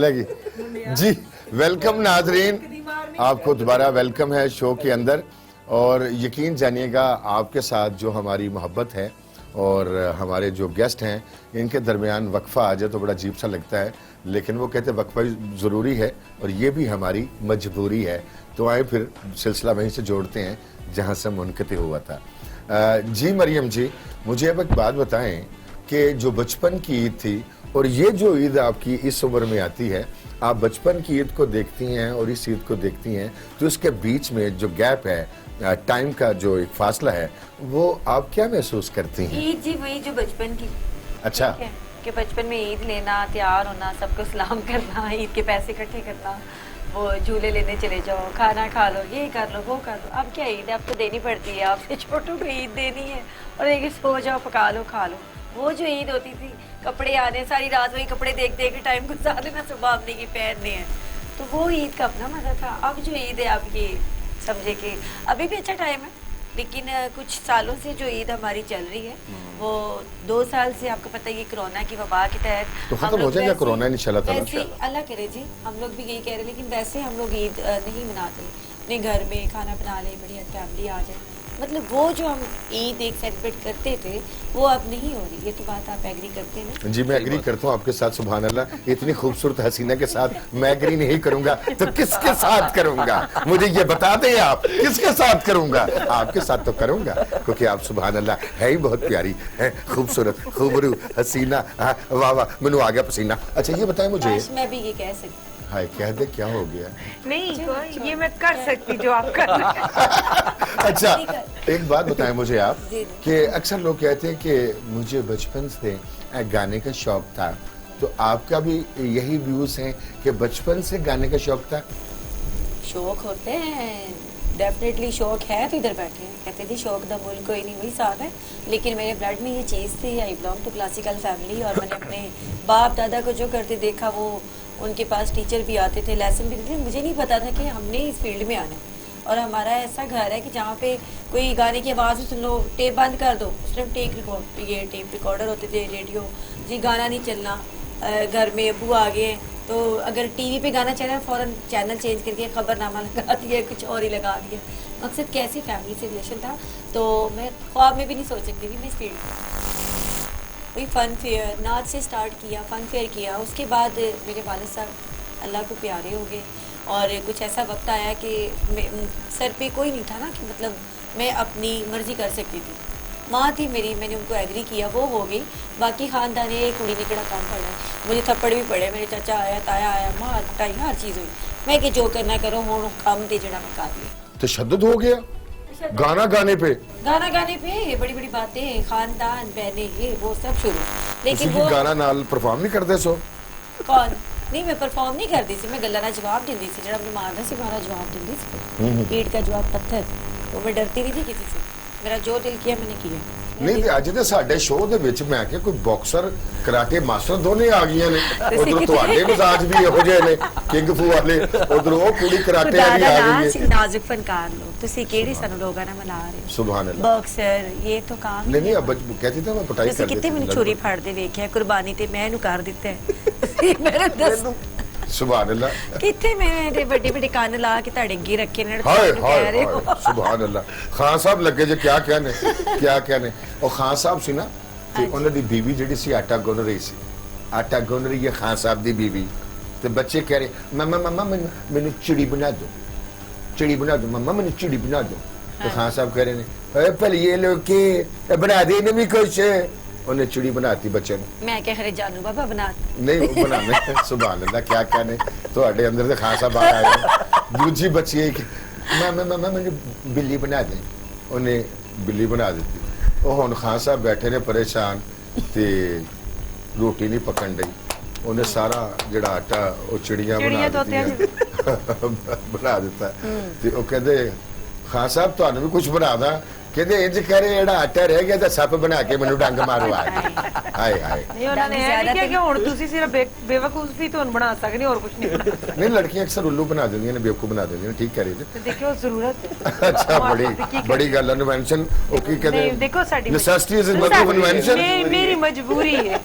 लगी जी। वेलकम नाजरीन, आपको दोबारा वेलकम है शो के अंदर। और यकीन जानिएगा आपके साथ जो हमारी मोहब्बत है और हमारे जो गेस्ट हैं इनके दरमियान वक्फा आ जाए तो बड़ा अजीब सा लगता है, लेकिन वो कहते हैं वक्फा ज़रूरी है और ये भी हमारी मजबूरी है। तो आए फिर सिलसिला वहीं से जोड़ते हैं जहाँ से मुनक़ति हुआ था। जी मरियम जी, मुझे अब एक बात बताएं कि जो बचपन की ईद थी और ये जो ईद आपकी इस उम्र में आती है, आप बचपन की ईद को देखती हैं और इस ईद को देखती हैं, तो इसके बीच में जो गैप है, टाइम का जो एक फासला है, वो आप क्या महसूस करती हैं? ईद जी वही जो बचपन की। अच्छा, कि बचपन में ईद लेना, तैयार होना, सबको सलाम करना, ईद के पैसे इकट्ठे करना, वो झूले लेने चले जाओ, खाना खा लो, ये कर लो, वो कर लो। अब क्या ईद है, अब तो देनी पड़ती है, आपसे छोटों को ईद देनी है और एक सो जाओ, पका लो, खा लो। वो जो ईद होती थी, कपड़े आने, सारी रात वही कपड़े देख देख के टाइम गुजार देना, सुबह आपने की पहनने हैं, तो वो ईद का अपना मजा था। अब जो ईद है आप ये समझे कि अभी भी अच्छा टाइम है, लेकिन कुछ सालों से जो ईद हमारी चल रही है वो 2 साल से आपको पता है कि कोरोना की वबा के तहत तो खत्म हो जाएगा कोरोना इंशाल्लाह ताला। वैसे अल्लाह करे जी, हम लोग भी यही कह रहे हैं, लेकिन वैसे हम लोग ईद नहीं मनाते, अपने घर में खाना बना ले, बढ़िया फैमिली आ जाए, मतलब वो जो हम ईद एक सेलिब्रेट करते थे वो अब नहीं हो रही। ये तो बात आप एग्री करते हैं ना? जी मैं एग्री करता हूँ आपके साथ। सुभान अल्लाह, इतनी खूबसूरत हसीना के साथ मैं एग्री नहीं करूंगा तो किसके साथ करूंगा? मुझे ये बता दें आप, किसके साथ करूंगा? आपके साथ तो करूंगा, क्योंकि आप सुभान अल्लाह है ही बहुत प्यारी है, खूबसूरत, खूबरू, हसीना। वाह वाह, मैनू आ गया पसीना। अच्छा ये बताएं मुझे, मैं भी ये कह सकती, हाय कह दे, क्या हो गया? नहीं, ये मैं कर सकती जो आप कर रहे हैं। अच्छा एक बात बताएं मुझे आप कि अक्सर लोग कहते हैं कि मुझे बचपन से गाने का शौक था, तो आपका भी यही व्यूज हैं कि बचपन से गाने का शौक था? शौक होते हैं, डेफिनेटली शौक है, तो इधर बैठे हैं, कहते थे शौक दा मुल्क कोई नहीं, वही साहब है। लेकिन मेरे ब्लड में ये चीज़ थी, I belong to classical family, और मैंने अपने बाप दादा को जो करते देखा, वो उनके पास टीचर भी आते थे, लेसन भी देते थे। मुझे नहीं पता था कि हमने इस फील्ड में आना है। और हमारा ऐसा घर है कि जहाँ पे कोई गाने की आवाज़ सुन लो, टेप बंद कर दो, उस टाइम टेप रिकॉर्डर होते थे, रेडियो जी, गाना नहीं चलना। घर में अबू आ गए तो अगर टीवी पे गाना चल रहा है, फ़ौरन चैनल चेंज करके खबरनामा लगा दिया, कुछ और ही लगा दिया। मकसद कैसी फैमिली से रिलेशन था, तो मैं ख्वाब में भी नहीं सोच सकती थी मैं इस फील्ड में। वही फ़न फेयर नाच से स्टार्ट किया, फ़न फेयर किया, उसके बाद मेरे वालिद साहब अल्लाह को प्यारे हो गए और कुछ ऐसा वक्त आया कि सर पे कोई नहीं था ना, कि मतलब मैं अपनी मर्ज़ी कर सकती थी। माँ थी मेरी, मैंने उनको एग्री किया, वो हो गई। बाकी ख़ानदान ये कुड़ी ने कड़ा काम पड़ा, मुझे थप्पड़ भी पड़े, मेरे चाचा आया, ताया आया, माँ कुटाई, हर चीज़ हुई। मैं कि जो करना करो, हूँ काम दे जड़ा मैं कर लिया। तशद्दुद हो गया गाना गाने पे? गाना गाने पे बड़ी बड़ी बातें, खानदान, बहने, ये वो सब शुरू। लेकिन वो गाना नाल परफॉर्म नहीं करते सो? कौन नहीं, मैं परफॉर्म नहीं करती सी, मैं गल्ला ना जवाब देती सी, जरा मैं मारना सी मारा जवाब देती सी, पीठ का जवाब पत्थर। तो मैं डरती नहीं थी किसी से, मेरा जो दिल किया मैंने किया। नहीं ਅੱਜ ਦੇ ਸਾਡੇ ਸ਼ੋਅ ਦੇ ਵਿੱਚ ਮੈਂ ਕਿ ਕੋਈ ਬਾਕਸਰ ਕਰਾਟੇ ਮਾਸਟਰ ਦੋਨੇ ਆ ਗਈਆਂ ਨੇ, ਉਧਰ ਤੁਹਾਡੇ ਮਜ਼ਾਜ ਵੀ ਇਹੋ ਜਿਹੇ ਨੇ, ਕਿੰਗ ਫੂ ਵਾਲੇ, ਉਧਰ ਉਹ ਕੁੜੀ ਕਰਾਟੇ ਵਾਲੀ ਆ ਗਈ ਹੈ। नाजुक फनकार लोग ਤੁਸੀਂ ਕਿਹੜੀ ਸਾਨੂੰ ਲੋਕਾਂ ਨਾਲ ਮਿਲਾ ਰਹੇ ਹੋ? ਸੁਭਾਨ ਅੱਲਾਹ। ਬਾਕਸਰ ਇਹ ਤਾਂ ਕੰਮ ਨਹੀਂ ਨਹੀਂ, अब कहती था मैं पटाई कर ਤੁਸੀਂ ਕਿਤੇ ਮੈਨੂੰ ਚੋਰੀ ਫੜਦੇ ਵੇਖਿਆ, ਕੁਰਬਾਨੀ ਤੇ ਮੈਂ ਇਹਨੂੰ ਕਰ ਦਿੱਤਾ ਹੈ। ਮੇਰੇ ਦੱਸ सुभान अल्लाह। कितने मैं बड़े बड़े कान ला के ਤੁਹਾਡੇ ਅੱਗੇ ਰੱਖੇ ਨੇ, हाय हाय सुभान अल्लाह। खान साहब लगे जे क्या कहने, क्या कहने। और खान साहब सी ना, ते उन्हां दी बीवी जेडी सी आटा गुन रही सी, आटा गुन रही है खान साहब दी बीवी, ते बच्चे कह रहे मम्मा मम्मा मैनू चिड़ी बना दो, चिड़ी बना दो मम्मा, मैनू चिड़ी बना दो। तो खान साहब कह रहे ने भलिए लोग के बना दे इन्हें भी कुछ, उन्हें चिड़ी बनाती बच्चे ने। मैं क्या खरे जानू बाबा बना नहीं बनाने सुभान अल्लाह, क्या कहने ਤੁਹਾਡੇ अंदर तो खान साहब आ गए। दूसरी बच्ची है कि मैं मैंने बिल्ली बना दे, उन्हें बिल्ली बना दी। ਉਹ ਹੁਣ ਖਾਨ ਸਾਹਿਬ ਬੈਠੇ ਨੇ ਪਰੇਸ਼ਾਨ ਤੇ ਰੋਟੀ ਨਹੀਂ ਪਕਣ ਡਈ, ਉਹਨੇ ਸਾਰਾ ਜਿਹੜਾ ਆਟਾ ਉਹ ਚਿੜੀਆਂ ਬਣਾ ਦਿੱਤਾ ਤੇ ਉਹ ਕਹਿੰਦੇ ਖਾਨ ਸਾਹਿਬ ਤੁਹਾਨੂੰ ਵੀ ਕੁਝ ਬਣਾ ਦਾਂ? कहते इंज करे एड़ा आटा रह गया तो सप बना के मैनू डंग मारो आ हाय हाय नहीं उन्होंने ये नहीं किया कि हुण तुसी सिर्फ बेवकूफी तो बना सकनी और कुछ नहीं बना सकते। नहीं लड़कियां अक्सर उल्लू बना देंगी ने बेवकूफ बना देंगी ठीक कह रही थी तो देखियो जरूरत है। अच्छा बड़ी गल इन्वेंशन ओके कहते नहीं देखो साडी necessity is mother of invention मेरी मजबूरी है।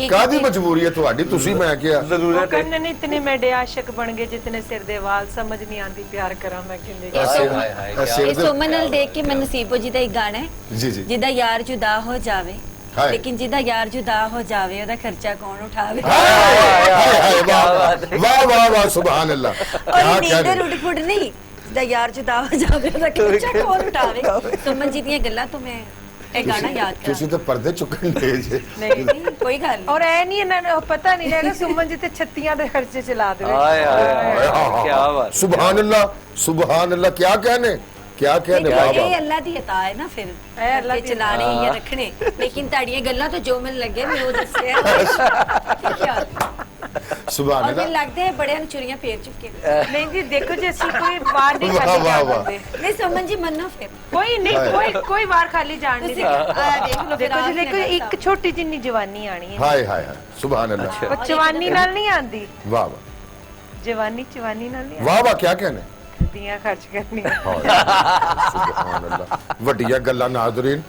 कादी मजबूरी है ਤੁਹਾਡੀ ਤੁਸੀਂ मैं क्या जरूरत है कहने इतने मेरे आशिक बन गए जितने सिर दे वाल समझ नहीं आती प्यार करा मैं कहंदे ਇਹ ਸੁਮਨ ਨਾਲ ਦੇਖ ਕੇ ਮੈਂ ਨਸੀਬੋ ਜੀ ਦਾ ਇੱਕ ਗਾਣਾ ਹੈ जी जी ਜਿਹਦਾ ਯਾਰ ਜੁਦਾ ਹੋ ਜਾਵੇ ਹਾਏ। ਲੇਕਿਨ ਜਿਹਦਾ ਯਾਰ ਜੁਦਾ ਹੋ ਜਾਵੇ ਉਹਦਾ ਖਰਚਾ ਕੌਣ ਉਠਾਵੇ वाह वाह वाह सुभान अल्लाह क्या ਔਰ क्या ਨੀਂਦਰ ਉੱਡ ਫੁੱਟ ਨਹੀਂ ਜਿਹਦਾ ਯਾਰ ਜੁਦਾ ਹੋ ਜਾਵੇ ਉਹਦਾ ਖਰਚਾ ਕੌਣ ਉਠਾਵੇ ਸੁਮਨ ਜੀ ਦੀਆਂ ਗੱਲਾਂ ਤੋਂ ਮੈਂ ਇਹ ਗਾਣਾ ਯਾਦ ਕਰਾਂ ਤੁਸੀਂ ਤਾਂ ਪਰਦੇ ਚੁੱਕਣ ਦੇ ਜੇ ਨਹੀਂ ਕੋਈ ਗੱਲ ਨਹੀਂ और ऐ नहीं इन्होंने पता नहीं रहेगा सुमन जी ते छत्तियां दे खर्चे चला दे क्या बात सुभान अल्लाह क्या कहने ਇਹ बाबा ਅੱਲਾ ਦੀ ਅਤਾ ਹੈ ਨਾ ਫਿਰ ਇਹ ਅੱਲਾ ਅੱਲਾ ਦੀ ਚਲਾਣੇ ਜਾਂ ਰੱਖਣੇ ਲੇਕਿਨ ਤੁਹਾਡੀਆਂ ਗੱਲਾਂ ਤੋਂ ਜੋ ਮੈਨੂੰ ਲੱਗੇ ਮੈਂ ਉਹ ਦੱਸਿਆ सुभान और फिर अल्लाह लगते हैं बड़े चुरियां फेर चुके नहीं जी देखो जी असि कोई बार नहीं वाह, खाली वाह, जान वाह। देते नहीं समझ जी मन्नो फिर कोई नहीं कोई बार खाली जान नहीं ਤੁਸੀਂ देता ਦੇਖ ਲਓ ਫਿਰ देखो जी आपने देखो बताया। एक छोटी जिन्नी जवानी आनी है हाय हाय हाय सुभान अल्लाह वो जवानी नाल नहीं आंदी वाह वाह जवानी नाल नहीं वाह वाह क्या कहने आंदी दियां खर्च करनी सुभान अल्लाह ਵੱਡੀਆਂ ਗੱਲਾਂ ਨਾਜ਼ਰੀਨ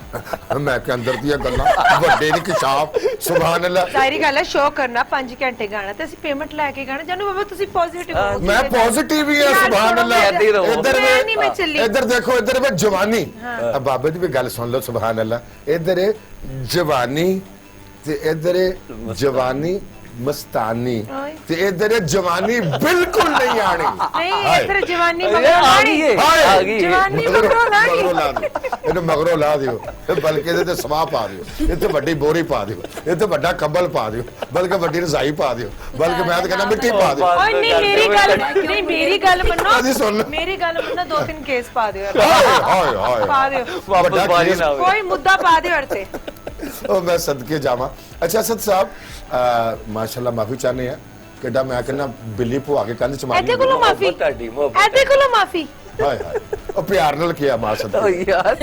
ਮੈਂ ਕਿ ਅੰਦਰ ਦੀਆਂ ਗੱਲਾਂ ਵੱਡੇ ਨੇ ਕਿਸ਼ਾਫ ਸੁਭਾਨ ਅੱਲਾਹ ਸਾਰੀ ਗੱਲ ਹੈ ਸ਼ੋਅ ਕਰਨਾ 5 ਘੰਟੇ ਗਾਣਾ ਤੇ ਅਸੀਂ ਪੇਮੈਂਟ ਲੈ ਕੇ ਗਾਣਾ ਜਾਨੂ ਬਾਬਾ ਤੁਸੀਂ ਪੋਜ਼ਿਟਿਵ ਹੋ मैं पॉजिटिव ही है सुभान अल्लाह नहीं मैं चली इधर देखो इधर में जवानी अब बाबा जी भी गल सुन लो सुभान अल्लाह इधर जवानी ते इधर जवानी मस्तानी ते इधर जवानी बिल्कुल नहीं आनी नहीं इधर जवानी आ मगर गई है हाय। आ गई है जवानी मगरों लानी ਇਹਨੂੰ ਮਗਰੋਂ ਲਾ ਦਿਓ ਬਲਕਿ ਇਹਦੇ ਤੇ ਸਵਾਹ ਪਾ ਦਿਓ ਇੱਥੇ ਵੱਡੀ ਬੋਰੀ ਪਾ ਦਿਓ ਇੱਥੇ ਵੱਡਾ ਕੰਬਲ ਪਾ ਦਿਓ ਬਲਕਿ ਵੱਡੀ ਰਜ਼ਾਈ ਪਾ ਦਿਓ ਬਲਕਿ ਮੈਂ ਤਾਂ ਕਹਿੰਦਾ ਮਿੱਟੀ ਪਾ ਦਿਓ ਓਏ ਨਹੀਂ ਮੇਰੀ ਗੱਲ ਹਾਂਜੀ, ਸੁਣ ਮੰਨੋ ਲਓ। ਮੇਰੀ ਗੱਲ ਮੰਨੋ 2-3 ਕੇਸ ਪਾ ਦਿਓ ਹਾਏ ਹਾਏ ਹਾਏ ਪਾ ਦਿਓ वापस ਵੱਡਾ बारी केस- ना हो ਕੋਈ ਮੁੱਦਾ ਪਾ ਦਿਓ ਅਰਤੇ ਉਹ ਮੈਂ ਸਦਕੇ ਜਾਵਾਂ ਅੱਛਾ ਸਤ ਸਾਹਿਬ ਮਾਸ਼ਾਅੱਲਾ ਮਾਫੀ ਚਾਹਨੇ ਆ ਕਿੱਡਾ ਮੈਂ ਕਹਿੰਦਾ ਬਿੱਲੀ ਭੁਆ ਕੇ ਕੰਧ ਚ ਮਾਰੀ ਇਹਦੇ ਕੋਲੋਂ ਮਾਫੀ मोहब्बत ਤੁਹਾਡੀ मोहब्बत ਇਹਦੇ ਕੋਲੋਂ ਮਾਫੀ ਹਾਏ ਹਾਏ ਉਹ ਪਿਆਰ ਨਾਲ ਕਿਹਾ ਮਾਂ ओ ਸਦਕੇ यार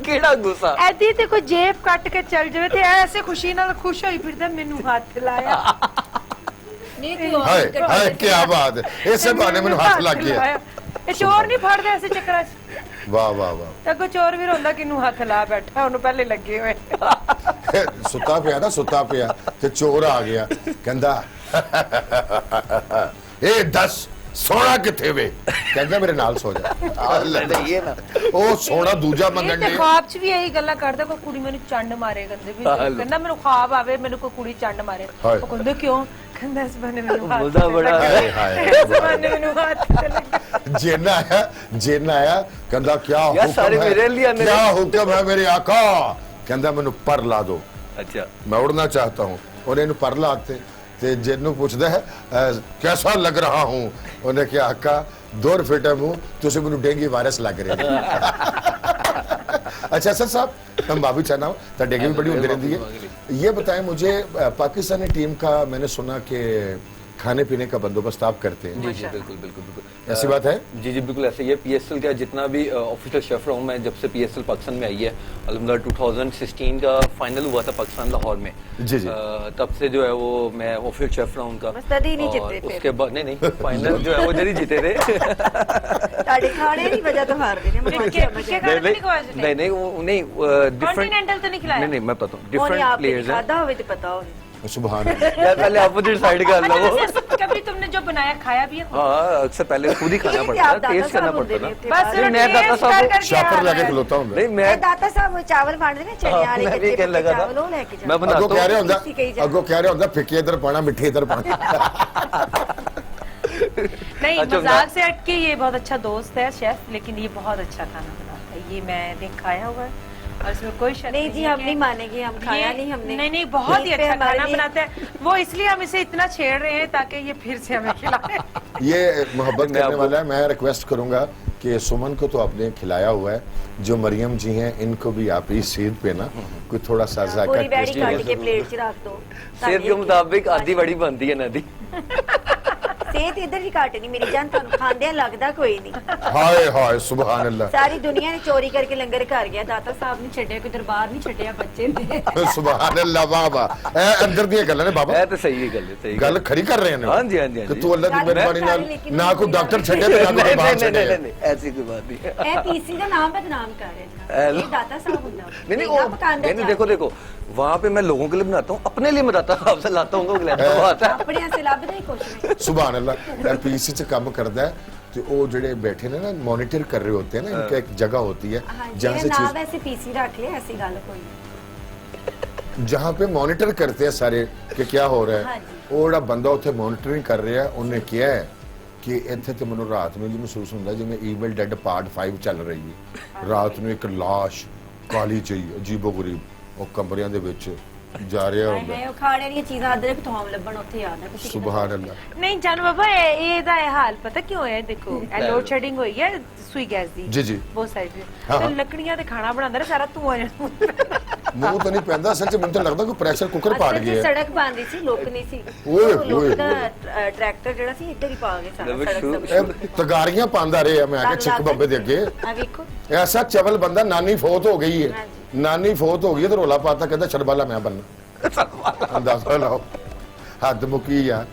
केड़ा गुस्सा ਐਦੀ ਤੇ ਕੋਈ ਜੇਬ ਕੱਟ ਕੇ ਚੱਲ ਜਾਵੇ ਤੇ ਐਸੇ ਖੁਸ਼ੀ ਨਾਲ ਖੁਸ਼ ਹੋਈ ਫਿਰਦਾ ਮੈਨੂੰ ਹੱਥ ਲਾਇਆ नहीं कोई और ਹਾਏ दिक्कत ਹਾਏ नहीं। ਕੀ ਬਾਤ ਹੈ ਇਸੇ ਬਹਾਨੇ ਮੈਨੂੰ ਹੱਥ ਲੱਗ ਗਿਆ ਲਾਇਆ। ਇਹ ਚੋਰ ਨਹੀਂ ਫੜਦੇ ਐਸੇ ਚੱਕਰਾਂ 'ਚ ਵਾਹ ਵਾਹ ਵਾਹ ਤਾਂ ਕੋਈ ਚੋਰ ਵੀ ਰੋਂਦਾ ਕਿਨੂੰ ਹੱਥ ਲਾ ਬੈਠਾ ਉਹਨੂੰ ਪਹਿਲੇ ਲੱਗੇ ਹੋਏ ਸੁੱਤਾ ਪਿਆ ਨਾ ਸੁੱਤਾ ਪਿਆ ਤੇ ਚੋਰ ਆ ਗਿਆ ਕਹਿੰਦਾ ਇਹ ਦੱਸ ਸੋਨਾ ਕਿੱਥੇ ਵੇ ਕਹਿੰਦਾ ਮੇਰੇ ਨਾਲ ਸੋ ਜਾ ये ना ਉਹ ਸੋਨਾ ਦੂਜਾ ਇਹ ਮੰਗਣ ਤੇ ਦੇ ਖਾਬ 'ਚ ਵੀ ਇਹੀ ਗੱਲਾਂ ਕਰਦਾ ਕੋਈ ਕੁੜੀ ਮੈਨੂੰ ਚੰਡ ਮਾਰੇ ਕਹਿੰਦੇ ਵੀ ਕਹਿੰਦਾ ਮੈਨੂੰ ਖਾਬ ਆਵੇ ਮੈਨੂੰ ਕੋਈ ਕੁੜੀ ਚੰਡ ਮਾਰੇ ਹਾਏ। ਉਹ ਕਹਿੰਦੇ ਕਿਉਂ ਕਹਿੰਦਾ ਇਸ ਬਹਾਨੇ ਮੈਨੂੰ ਹੱਥ मुद्दा ਤੇ बड़ा ਲੱਗਾ। ਹਾਏ ਹਾਏ ਇਸ ਬਹਾਨੇ ਮੈਨੂੰ ਹੱਥ ਤੇ ਲੱਗਾ। ਜਿੰਨ ਆਇਆ ਕਹਿੰਦਾ ਕੀ यार सारे ਹੁਕਮ मेरे लिए है आने क्या हुक्म है मेरे आका ਕਹਿੰਦਾ ਮੈਨੂੰ ਪਰ ਲਾ ਦੋ अच्छा मैं उड़ना चाहता हूँ ਉਹਨੇ ਇਹਨੂੰ ਪਰ ਲਾਤੇ ਤੇ ਜਿਹਨੂੰ ਪੁੱਛਦਾ ਹੈ ਕਿਹਦਾ ਲੱਗ ਰਹਾ ਹੂੰ ਉਹਨੇ ਕਿਹਾ ਆਕਾ 2 ਫੀਟ ਮੂੰਹ ਤੁਸੀਂ ਮੈਨੂੰ ਡੇਂਗੀ ਵਾਇਰਸ ਲੱਗ ਰਿਹਾ अच्छा सर साहब मैं माफी चाहना हूँ तो डेंगू भी बड़ी होती रहती है ये बताएं मुझे पाकिस्तानी टीम का मैंने सुना कि खाने पीने का बंदोबस्त आप करते हैं जी जी बिल्कुल बिल्कुल बिल्कुल ऐसी बात है जी जी बिल्कुल ऐसे ही है पीएसएल का जितना भी ऑफिशियल शेफ रहा हूँ मैं जब से पीएसएल पाकिस्तान में आई है अल्हम्दुलिल्लाह 2016 का फाइनल हुआ था पाकिस्तान लाहौर में जी जी तब से जो है वो मैं ऑफिशियल शेफ रहा हूँ उनका बस तभी नहीं और जीते फिर। उसके बाद नहीं फाइनल जो है वो इधर ही जीते थे ਤੁਹਾਡੇ ਖਾਣੇ ਦੀ ਵਜ੍ਹਾ ਤੋਂ ਹਾਰ ਗਏ ਨੇ फिर क्या खाना तो नहीं खवाया जाता? नहीं नहीं वो नहीं डिफरेंट कॉन्टिनेंटल तो नहीं खिलाया? नहीं मैं पता हूँ ਉਹ ਨਹੀਂ डिफरेंट ਆਪ प्लेयर्स हैं ਖਾਦਾ ਹੋਵੇ ਤੇ ਪਤਾ ਹੋਵੇ सुभान अल्लाह। यार पहले अपोजिट साइड का अच्छा, लो वैसे कभी तुमने जो बनाया खाया भी है खुद? हाँ अक्सर पहले खुद ही खाना पड़ता है टेस्ट करना पड़ता है ना बस नहीं, मैं दाता taste साहब करके शापर आ लगे रहा है। खिलोता हूँ मैं नहीं मैं ਦਾਤਾ ਸਾਹਿਬ ਉਹ ਚਾਵਲ ਬਣਦੇ ਨੇ ਚਣੇ ਵਾਲੇ मैं भी ਕੱਚੇ कहने लगा था ਚਾਵਲ ਉਹ ਲੈ ਕੇ मैं अगो बनाता कह रहे हूँ होंगे इसी कही जा। अगो कह रहे होंगे फिक्के इधर पाना मिठे इधर पाना नहीं अच्छा, मजाक से हट के ये बहुत अच्छा दोस्त है शेफ लेकिन ये बहुत अच्छा खाना बनाता है ये मैंने खाया हुआ है और इसमें कोई शक नहीं जी है हम कि नहीं मानेंगे हम खाया ये- नहीं हमने नहीं बहुत ही यहीं पे अच्छा हमारे खाना लिए- बनाता है वो इसलिए हम इसे इतना छेड़ रहे हैं ताकि ये फिर से हमें खिलाए ये मोहब्बत मैं करने आपको- वाला है मैं रिक्वेस्ट करूंगा कि सुमन को तो आपने खिलाया हुआ है जो मरियम जी हैं इनको भी आप इस ईद पे ना कोई थोड़ा सा जायका पूरी बैड़ी टेस्ट काट के प्लेट 'ਚ ਰੱਖ ਦੋ सेहत के मुताबिक आधी बड़ी बनती है नदी सेहत इधर ही घट नहीं मेरी जान ਤੁਹਾਨੂੰ ਖਾਂਦਿਆਂ ਲੱਗਦਾ ਕੋਈ ਨਹੀਂ ਹਾਏ ਹਾਏ ਸੁਭਾਨ ਅੱਲਾਹ ਸਾਰੀ ਦੁਨੀਆ ਨੇ ਚੋਰੀ ਕਰਕੇ ਲੰਗਰ ਘਰ ਗਿਆ ਦਾਤਾ ਸਾਹਿਬ ਨੇ ਛੱਡਿਆ ਕੋਈ ਦਰਬਾਰ ਨਹੀਂ ਛੱਡਿਆ ਬੱਚੇ ਨੇ ਸੁਭਾਨ ਅੱਲਾਹ ਵਾਹ ਵਾਹ ਇਹ ਅੰਦਰ ਦੀਆਂ ਗੱਲਾਂ ਨੇ ਬਾਬਾ ਇਹ ਤਾਂ ਸਹੀ ਗੱਲ ਹੈ, ਸਹੀ ਗੱਲ ਖਰੀ ਕਰ ਰਹੇ ਨੇ ਹਾਂਜੀ ਹਾਂਜੀ ਕਿ ਹਾਂਜੀ ਤੂੰ ਅੱਲਾਹ ਦੀ ਮਿਹਰਬਾਨੀ ਨਾਲ ਨਾ ਕੋਈ ਡਾਕਟਰ ਛੱਡੇ ਤੇ ਨਾ ਕੋਈ नहीं, ਬਾਹਰ नहीं, ਛੱਡੇ नहीं, नहीं, ऐसी कोई बात नहीं है। ਇਹ ਪੀਸੀ ਦਾ ਨਾਮ ਬਦਨਾਮ कर रहे हैं ये दाता साहब ਹੁੰਦਾ नहीं नहीं वो नहीं नहीं देखो देखो वहाँ पे मैं लोगों के लिए बनाता हूँ, अपने लिए बनाता हूँ, आपसे लाता हूँ वो आता है। ਆਪਣੇ ਸੇ ਲੱਭਦਾ ਹੀ ਕੁਛ ਨਹੀਂ ਸੁਭਾਨ ਅੱਲਾਹ ਇਹ ਪੀਸੀ ਚ ਕੰਮ ਕਰਦਾ ਹੈ ਤੇ ਉਹ ਜਿਹੜੇ ਬੈਠੇ ਨੇ ਨਾ ਮੋਨੀਟਰ ਕਰ ਰਹੇ होते हैं ना इनका एक जगह होती है हाँ जहाँ जी से नाम चीज ऐसे पीसी रख ले ऐसी गल कोई नहीं जहाँ पे मॉनिटर करते हैं सारे कि क्या हो रहा हाँ है जी। ਉਹ ਜਿਹੜਾ ਬੰਦਾ ਉੱਥੇ ਮੋਨੀਟਰਿੰਗ ਕਰ ਰਿਹਾ ਉਹਨੇ ਕਿਹਾ ਹੈ ਕਿ ਇੱਥੇ ਤੇ ਮੈਨੂੰ ਰਾਤ ਨੂੰ ਜੀ ਮਹਿਸੂਸ ਹੁੰਦਾ ਜਿਵੇਂ ਈਵਲ ਡੈਡ ਪਾਰਟ 5 ਚੱਲ ਰਹੀ ਹੈ ਰਾਤ ਨੂੰ ਇੱਕ ਲਾਸ਼ ਕਾਲੀ ਜਿਹੀ ਅਜੀਬੋ-ਗਰੀਬ ਉਹ ਕਮਰਿਆਂ ਦੇ ਵਿੱਚ ਜਾ ਰਿਹਾ ਹੁੰਦਾ ਹੈ ਉਹ ਖਾਣੇ ਦੀਆਂ ਚੀਜ਼ਾਂ ਅਦਰਕ ਥੋਮ ਲੱਭਣ ਉੱਥੇ ਯਾਦ ਹੈ ਤੁਸੀਂ ਕਿੱਦਾਂ ਸੁਭਾਨ ਅੱਲਾਹ ਨਹੀਂ ਜਾਨੂ ਬਾਬਾ ਇਹਦਾ ਇਹ ਹਾਲ ਪਤਾ ਕਿਉਂ ਹੈ ਦੇਖੋ ਇਹ ਲੋਡ ਸ਼ੈਡਿੰਗ ਹੋਈ ਹੈ ਸੂਈ ਗੈਸ ਦੀ ਜੀ ਜੀ ਬਹੁਤ ਸਾਰੀ ਚੀਜ਼ਾਂ। ਹਾਂ, ਤੇ ਹਾਂ। ਲੱਕੜੀਆਂ ਤੇ ਖਾਣਾ ਬਣਾਉਂਦਾ ਨਾ ਸਾਰਾ ਧੂਆਂ ਜਿਹੜਾ ਮੂੰਹ ਤਾਂ ਨਹੀਂ ਪੈਂਦਾ ਅਸਲ 'ਚ ਮੈਨੂੰ ਤਾਂ ਲੱਗਦਾ ਕੋਈ ਪ੍ਰੈਸ਼ਰ ਕੁੱਕਰ ਪਾੜ ਅਸਲ 'ਚ ਗਿਆ ਹੈ। ਸੜਕ ਬੰਦੀ ਸੀ ਲੋਕ ਨਹੀਂ ਸੀ ਓਏ, ਉਹ ਲੋਕ ਓਏ, ਦਾ ਟਰੈਕਟਰ ਜਿਹੜਾ ਸੀ ਇੱਧਰ ਹੀ ਪਾ ਗਏ ਸਾਰਾ ਲਵਿਸ਼ ਸੜਕ ਸ਼ੂ- ਸਭ ਇਹ ਤਗਾਰੀਆਂ ਪਾਉਂਦਾ ਰਿਹਾ ਮੈਂ ਆ ਕੇ ਚਿੱਕ ਬੱਬੇ ਦੇ ਅੱਗੇ ਆ ਵੇਖੋ ਐਸਾ ਚਵਲ ਬੰਦਾ ਨਾਨੀ ਫੌਤ ਹੋ ਗਈ ਹੈ ਹਾਂਜੀ। ਨਾਨੀ ਫੌਤ ਹੋ ਗਈ ਹੈ ਤੇ ਰੋਲਾ ਪਾਤਾ ਕਹਿੰਦਾ ਛੜਬਾਲਾ ਮੈਂ ਬੰਨਾ ਅੰਦਾਜ਼ਾ ਲਾਓ ਹੱਦ ਮੁੱਕੀ ਆ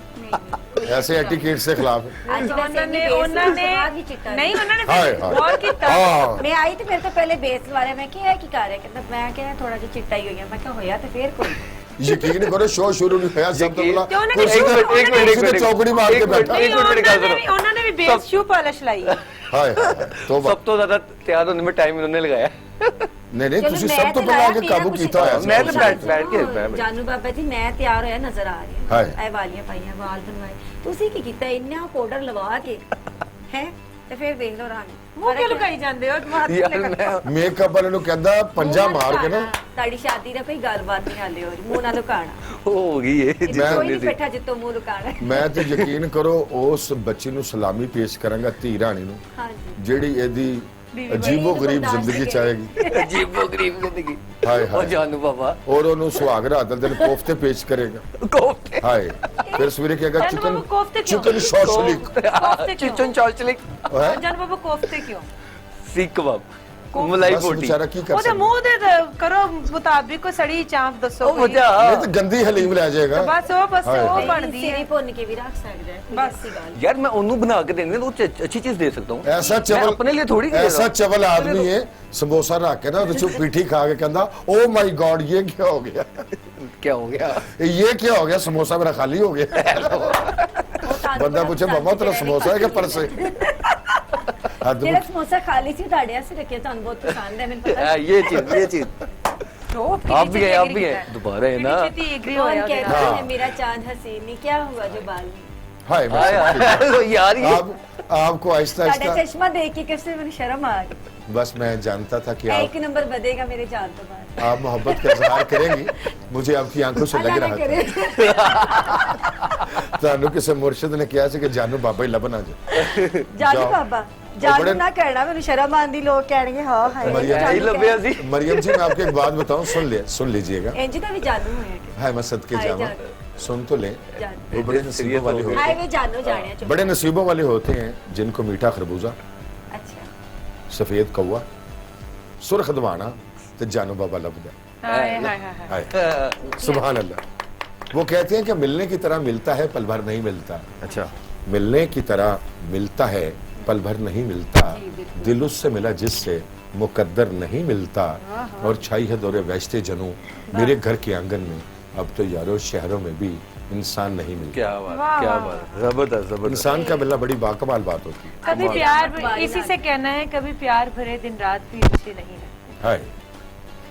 ਐਸੇ ਐਟੀਕੇਟ ਦੇ ਖਿਲਾਫ ਅੱਜ ਉਹਨਾਂ ਨੇ ਨਹੀਂ ਉਹਨਾਂ ਨੇ ਹਾਏ ਫਿਰ ਹਾਏ ਗੌਰ ਕੀਤਾ ਹਾਂ ਮੈਂ ਆਈ ਤੇ ਮੇਰੇ ਤੋਂ ਪਹਿਲੇ ਬੇਸ ਵਾਲੇ ਮੈਂ ਕਿਹਾ ਇਹ ਕੀ ਕਰ ਰਿਹਾ ਕਹਿੰਦਾ ਮੈਂ ਕਿਹਾ ਥੋੜਾ ਜਿਹਾ ਚਿੱਟਾ ਹੀ ਹੋ ਗਿਆ ਮੈਂ ਕਿਹਾ ਹੋਇਆ ਤੇ ਫੇਰ ਕੋਈ ਯਕੀਨ ਕਰੋ ਸ਼ੋਅ ਸ਼ੁਰੂ ਨਹੀਂ ਹੋਇਆ ਸਭ ਤੋਂ ਪਹਿਲਾਂ ਤੇ ਉਹਨਾਂ ਨੇ ਕੁਰਸੀ ਤੇ- एक मिनट ਕੁਰਸੀ ਤੇ ਚੌਕੜੀ ਮਾਰ ਕੇ ਬੈਠਾ ਨਹੀਂ, एक मिनट मेरी गल ਉਹਨਾਂ ਨੇ सुनो। ਉਹਨਾਂ ਨੇ ਵੀ ਬੇਸ ਸ਼ੂ ਪਾਲਿਸ਼ ਲਾਈ ਹਾਏ ਹਾਏ ਤੋਬਾ सब तो ज्यादा तैयार होने में टाइम इन्होंने लगाया। ਨਹੀਂ ਨਹੀਂ ਚਲੋ ਤੁਸੀਂ ਮੈਂ ਸਭ ਤੋਂ ਤੇ ਪਹਿਲਾਂ ਆ ਕੇ ਲਾਇਆ ਕਾਬੂ ਕੁਛ ਕੀਤਾ ਹੋਇਆ ਸੀ। ਮੈਂ ਤਾਂ ਬੈਠ ਕੇ ਮੈਂ- ਜਾਨੂ ਬਾਬਾ ਜੀ ਮੈਂ ਤਿਆਰ ਹੋਇਆ ਨਜ਼ਰ ਆ ਰਹੀ ਹਾਏ। ਹਾਂ ਇਹ ਵਾਲੀਆਂ ਪਾਈਆਂ ਵਾਲ ਬਣਵਾਏ ਤੁਸੀਂ ਕੀ ਕੀਤਾ ਇੰਨਾ ਪਾਊਡਰ ਲਵਾ ਕੇ ਹੈ ਤੇ ਫਿਰ ਦੇਖ ਲਓ ਰੰਗ ਮੂੰਹ ਕਿ ਲੁਕਾਈ ਜਾਂਦੇ ਹੋ यार मैं ਮੇਕਅਪ ਵਾਲੇ ਨੂੰ ਕਹਿੰਦਾ ਪੰਜਾ ਮਾਰ ਕੇ ਨਾ ਤੁਹਾਡੀ ਸ਼ਾਦੀ ਦਾ ਕੋਈ ਗੱਲਬਾਤ ਨਹੀਂ ਹਾਲੇ ਹੋ ਰਹੀ ਮੂੰਹ ਨਾਲ ਲੁਕਾਣਾ हो गई है ਇਹ ਮੈਂ- ਕੋਈ ਨਹੀਂ ਬੈਠਾ ਜਿੱਤੋਂ ਮੂੰਹ ਲੁਕਾਣਾ ਮੈਂ ਤੇ ਯਕੀਨ ਕਰੋ ਉਸ ਬੱਚੀ ਨੂੰ ਸਲਾਮੀ ਪੇਸ਼ ਕਰਾਂਗਾ ਧੀ ਰਾਣੀ ਨੂੰ ਹਾਂਜੀ ਜਿਹੜੀ ਇਹਦੀ ਅਜੀਬੋ ਗਰੀਬ ਜ਼ਿੰਦਗੀ ਚਾਹੇਗੀ अजीबो गरीब जिंदगी। हाय, ओ हाय। जानू बाबा ਔਰ ਉਹਨੂੰ ਸੁਹਾਗ ਰਾਤ ਦੇ ਦਿਨ ਕੋਫਤੇ ਪੇਸ਼ ਕਰੇਗਾ कोफ्ते ਹਾਏ ਫਿਰ ਸਵੇਰੇ ਕਹੇਗਾ ਜਾਨੂ ਚਿਕਨ ਬਾਬਾ ਕੋਫਤੇ ਕਿਉਂ? ਚਿਕਨ ਸ਼ੌਸ਼ਲਿਕ कोफ्ते क्यों? चिकन चॉचलिक ਹੈ ਜਾਨੂ ਬਾਬਾ ਕੋਫਤੇ ਕਿਉਂ सीख कबाब मलाई ਬਸ बोटी। ਵਿਚਾਰਾ ਕੀ ਕਰ ਉਹਦੇ ਸਕਦਾ ਮੂੰਹ ਦੇ ਕਰੋ ਮੁਤਾਬਿਕ ਕੋਈ ਸੜੀ ਚਾਂਪ ਦੱਸੋ ओ ਕੋਈ। मुझे ਨਹੀਂ ਤਾਂ ਗੰਦੀ ਹਲੀਮ ਲੈ ਜਾਏਗਾ ਬਸ ਹਾਏ, ਉਹ ਹਾਏ। ਬਣਦੀ ਹੈ ਸਿਰੀ ਭੁੰਨ ਕੇ ਵੀ ਰੱਖ ਸਕਦਾ ਹੈ ਬਸ। ਬਸ ਗੱਲ यार मैं ओनू बना के देंगे तो अच्छी चीज दे सकता हूँ। ਐਸਾ मैं ਚਵਲ अपने लिए थोड़ी दे रहा ਐਸਾ हूँ। ਚਵਲ ਆਦਮੀ ਹੈ ਸਮੋਸਾ ਰੱਖ ਕੇ ਨਾ ਉਹਦੇ ਚੋਂ ਪੀਠੀ ਖਾ ਕੇ ਕਹਿੰਦਾ ਓ ਮਾਈ ਗॉड ये क्या हो गया क्या हो गया? ये क्या हो गया समोसा मेरा खाली हो गया ਬੰਦਾ ਪੁੱਛੇ ਮਾਮਾ ਤੇਰਾ ਸਮੋਸਾ ਹੈ ਕਿ ਪਰਸ ਹੈ ਹੱਦ ਜਿਹੜਾ ਸਮੋਸਾ ਖਾ ਲਈ ਸੀ ਉਹ ਤੁਹਾਡੇ ਵਾਸਤੇ ਰੱਖਿਆ ਤੁਹਾਨੂੰ ਬਹੁਤ ਪਸੰਦ ਹੈ ਮੈਨੂੰ ਪਤਾ हाँ, ये चीज आप भी हैं दोबारा है ना। एग्री कौन होया कहता हाँ। है मेरा चांद हसीन नहीं क्या हुआ जो बाल नहीं ਹਾਏ हाय, हाय, यार ये आपको आहिस्ता ਤੁਹਾਡਾ आहिस्ता चश्मा देख के कैसे मुझे शर्म आ गई बस मैं जानता था कि एक नंबर बदेगा मेरे जान तो बाद आप मोहब्बत का इजहार करेंगी मुझे आपकी आंखों से लग अल्लाह रहा ना था करे ਤੁਹਾਨੂੰ ਕਿਸੇ ਮੁਰਸ਼ਿਦ ਨੇ ਕਿਹਾ ਸੀ ਕਿ ਜਾਨੂ ਬਾਬਾ ਹੀ ਲੱਭਣਾ ਜੇ जादू जाओ। बाबा जादू बड़े- ना करना मैंने शर्म आंदी लोग कहणगे हां हाय मरियम यही लभ्या सी। मरियम जी मैं आपको एक बात बताऊं सुन लीजिएगा इंज का भी जादू है हाय मैं सदके हाय जावा जादू। सुन तो ले जादू वो बड़े नसीबों वाले होते हाय हैं वे जानो जाने चुप बड़े नसीबों वाले होते हैं जिनको मीठा खरबूजा अच्छा सफेद कौवा सुर्ख दवाना ते जानू बाबा लभदा हाय हाय हाय हाय सुभान अल्लाह वो कहते हैं कि मिलने की तरह मिलता है पल भर नहीं मिलता अच्छा मिलने की तरह मिलता है पल भर नहीं मिलता दिल उससे मिला जिससे मुकद्दर नहीं मिलता और छाई है दौरे वैश्ते जनू मेरे घर के आंगन में अब तो यारो शहरों में भी इंसान नहीं मिलता क्या बात वाह, क्या वाह, बात जबरदस्त जबरदस्त। इंसान का मिलना बड़ी बाकमाल बात होती कभी प्यार इसी से कहना है कभी प्यार भरे दिन रात भी अच्छे नहीं लगते है हाय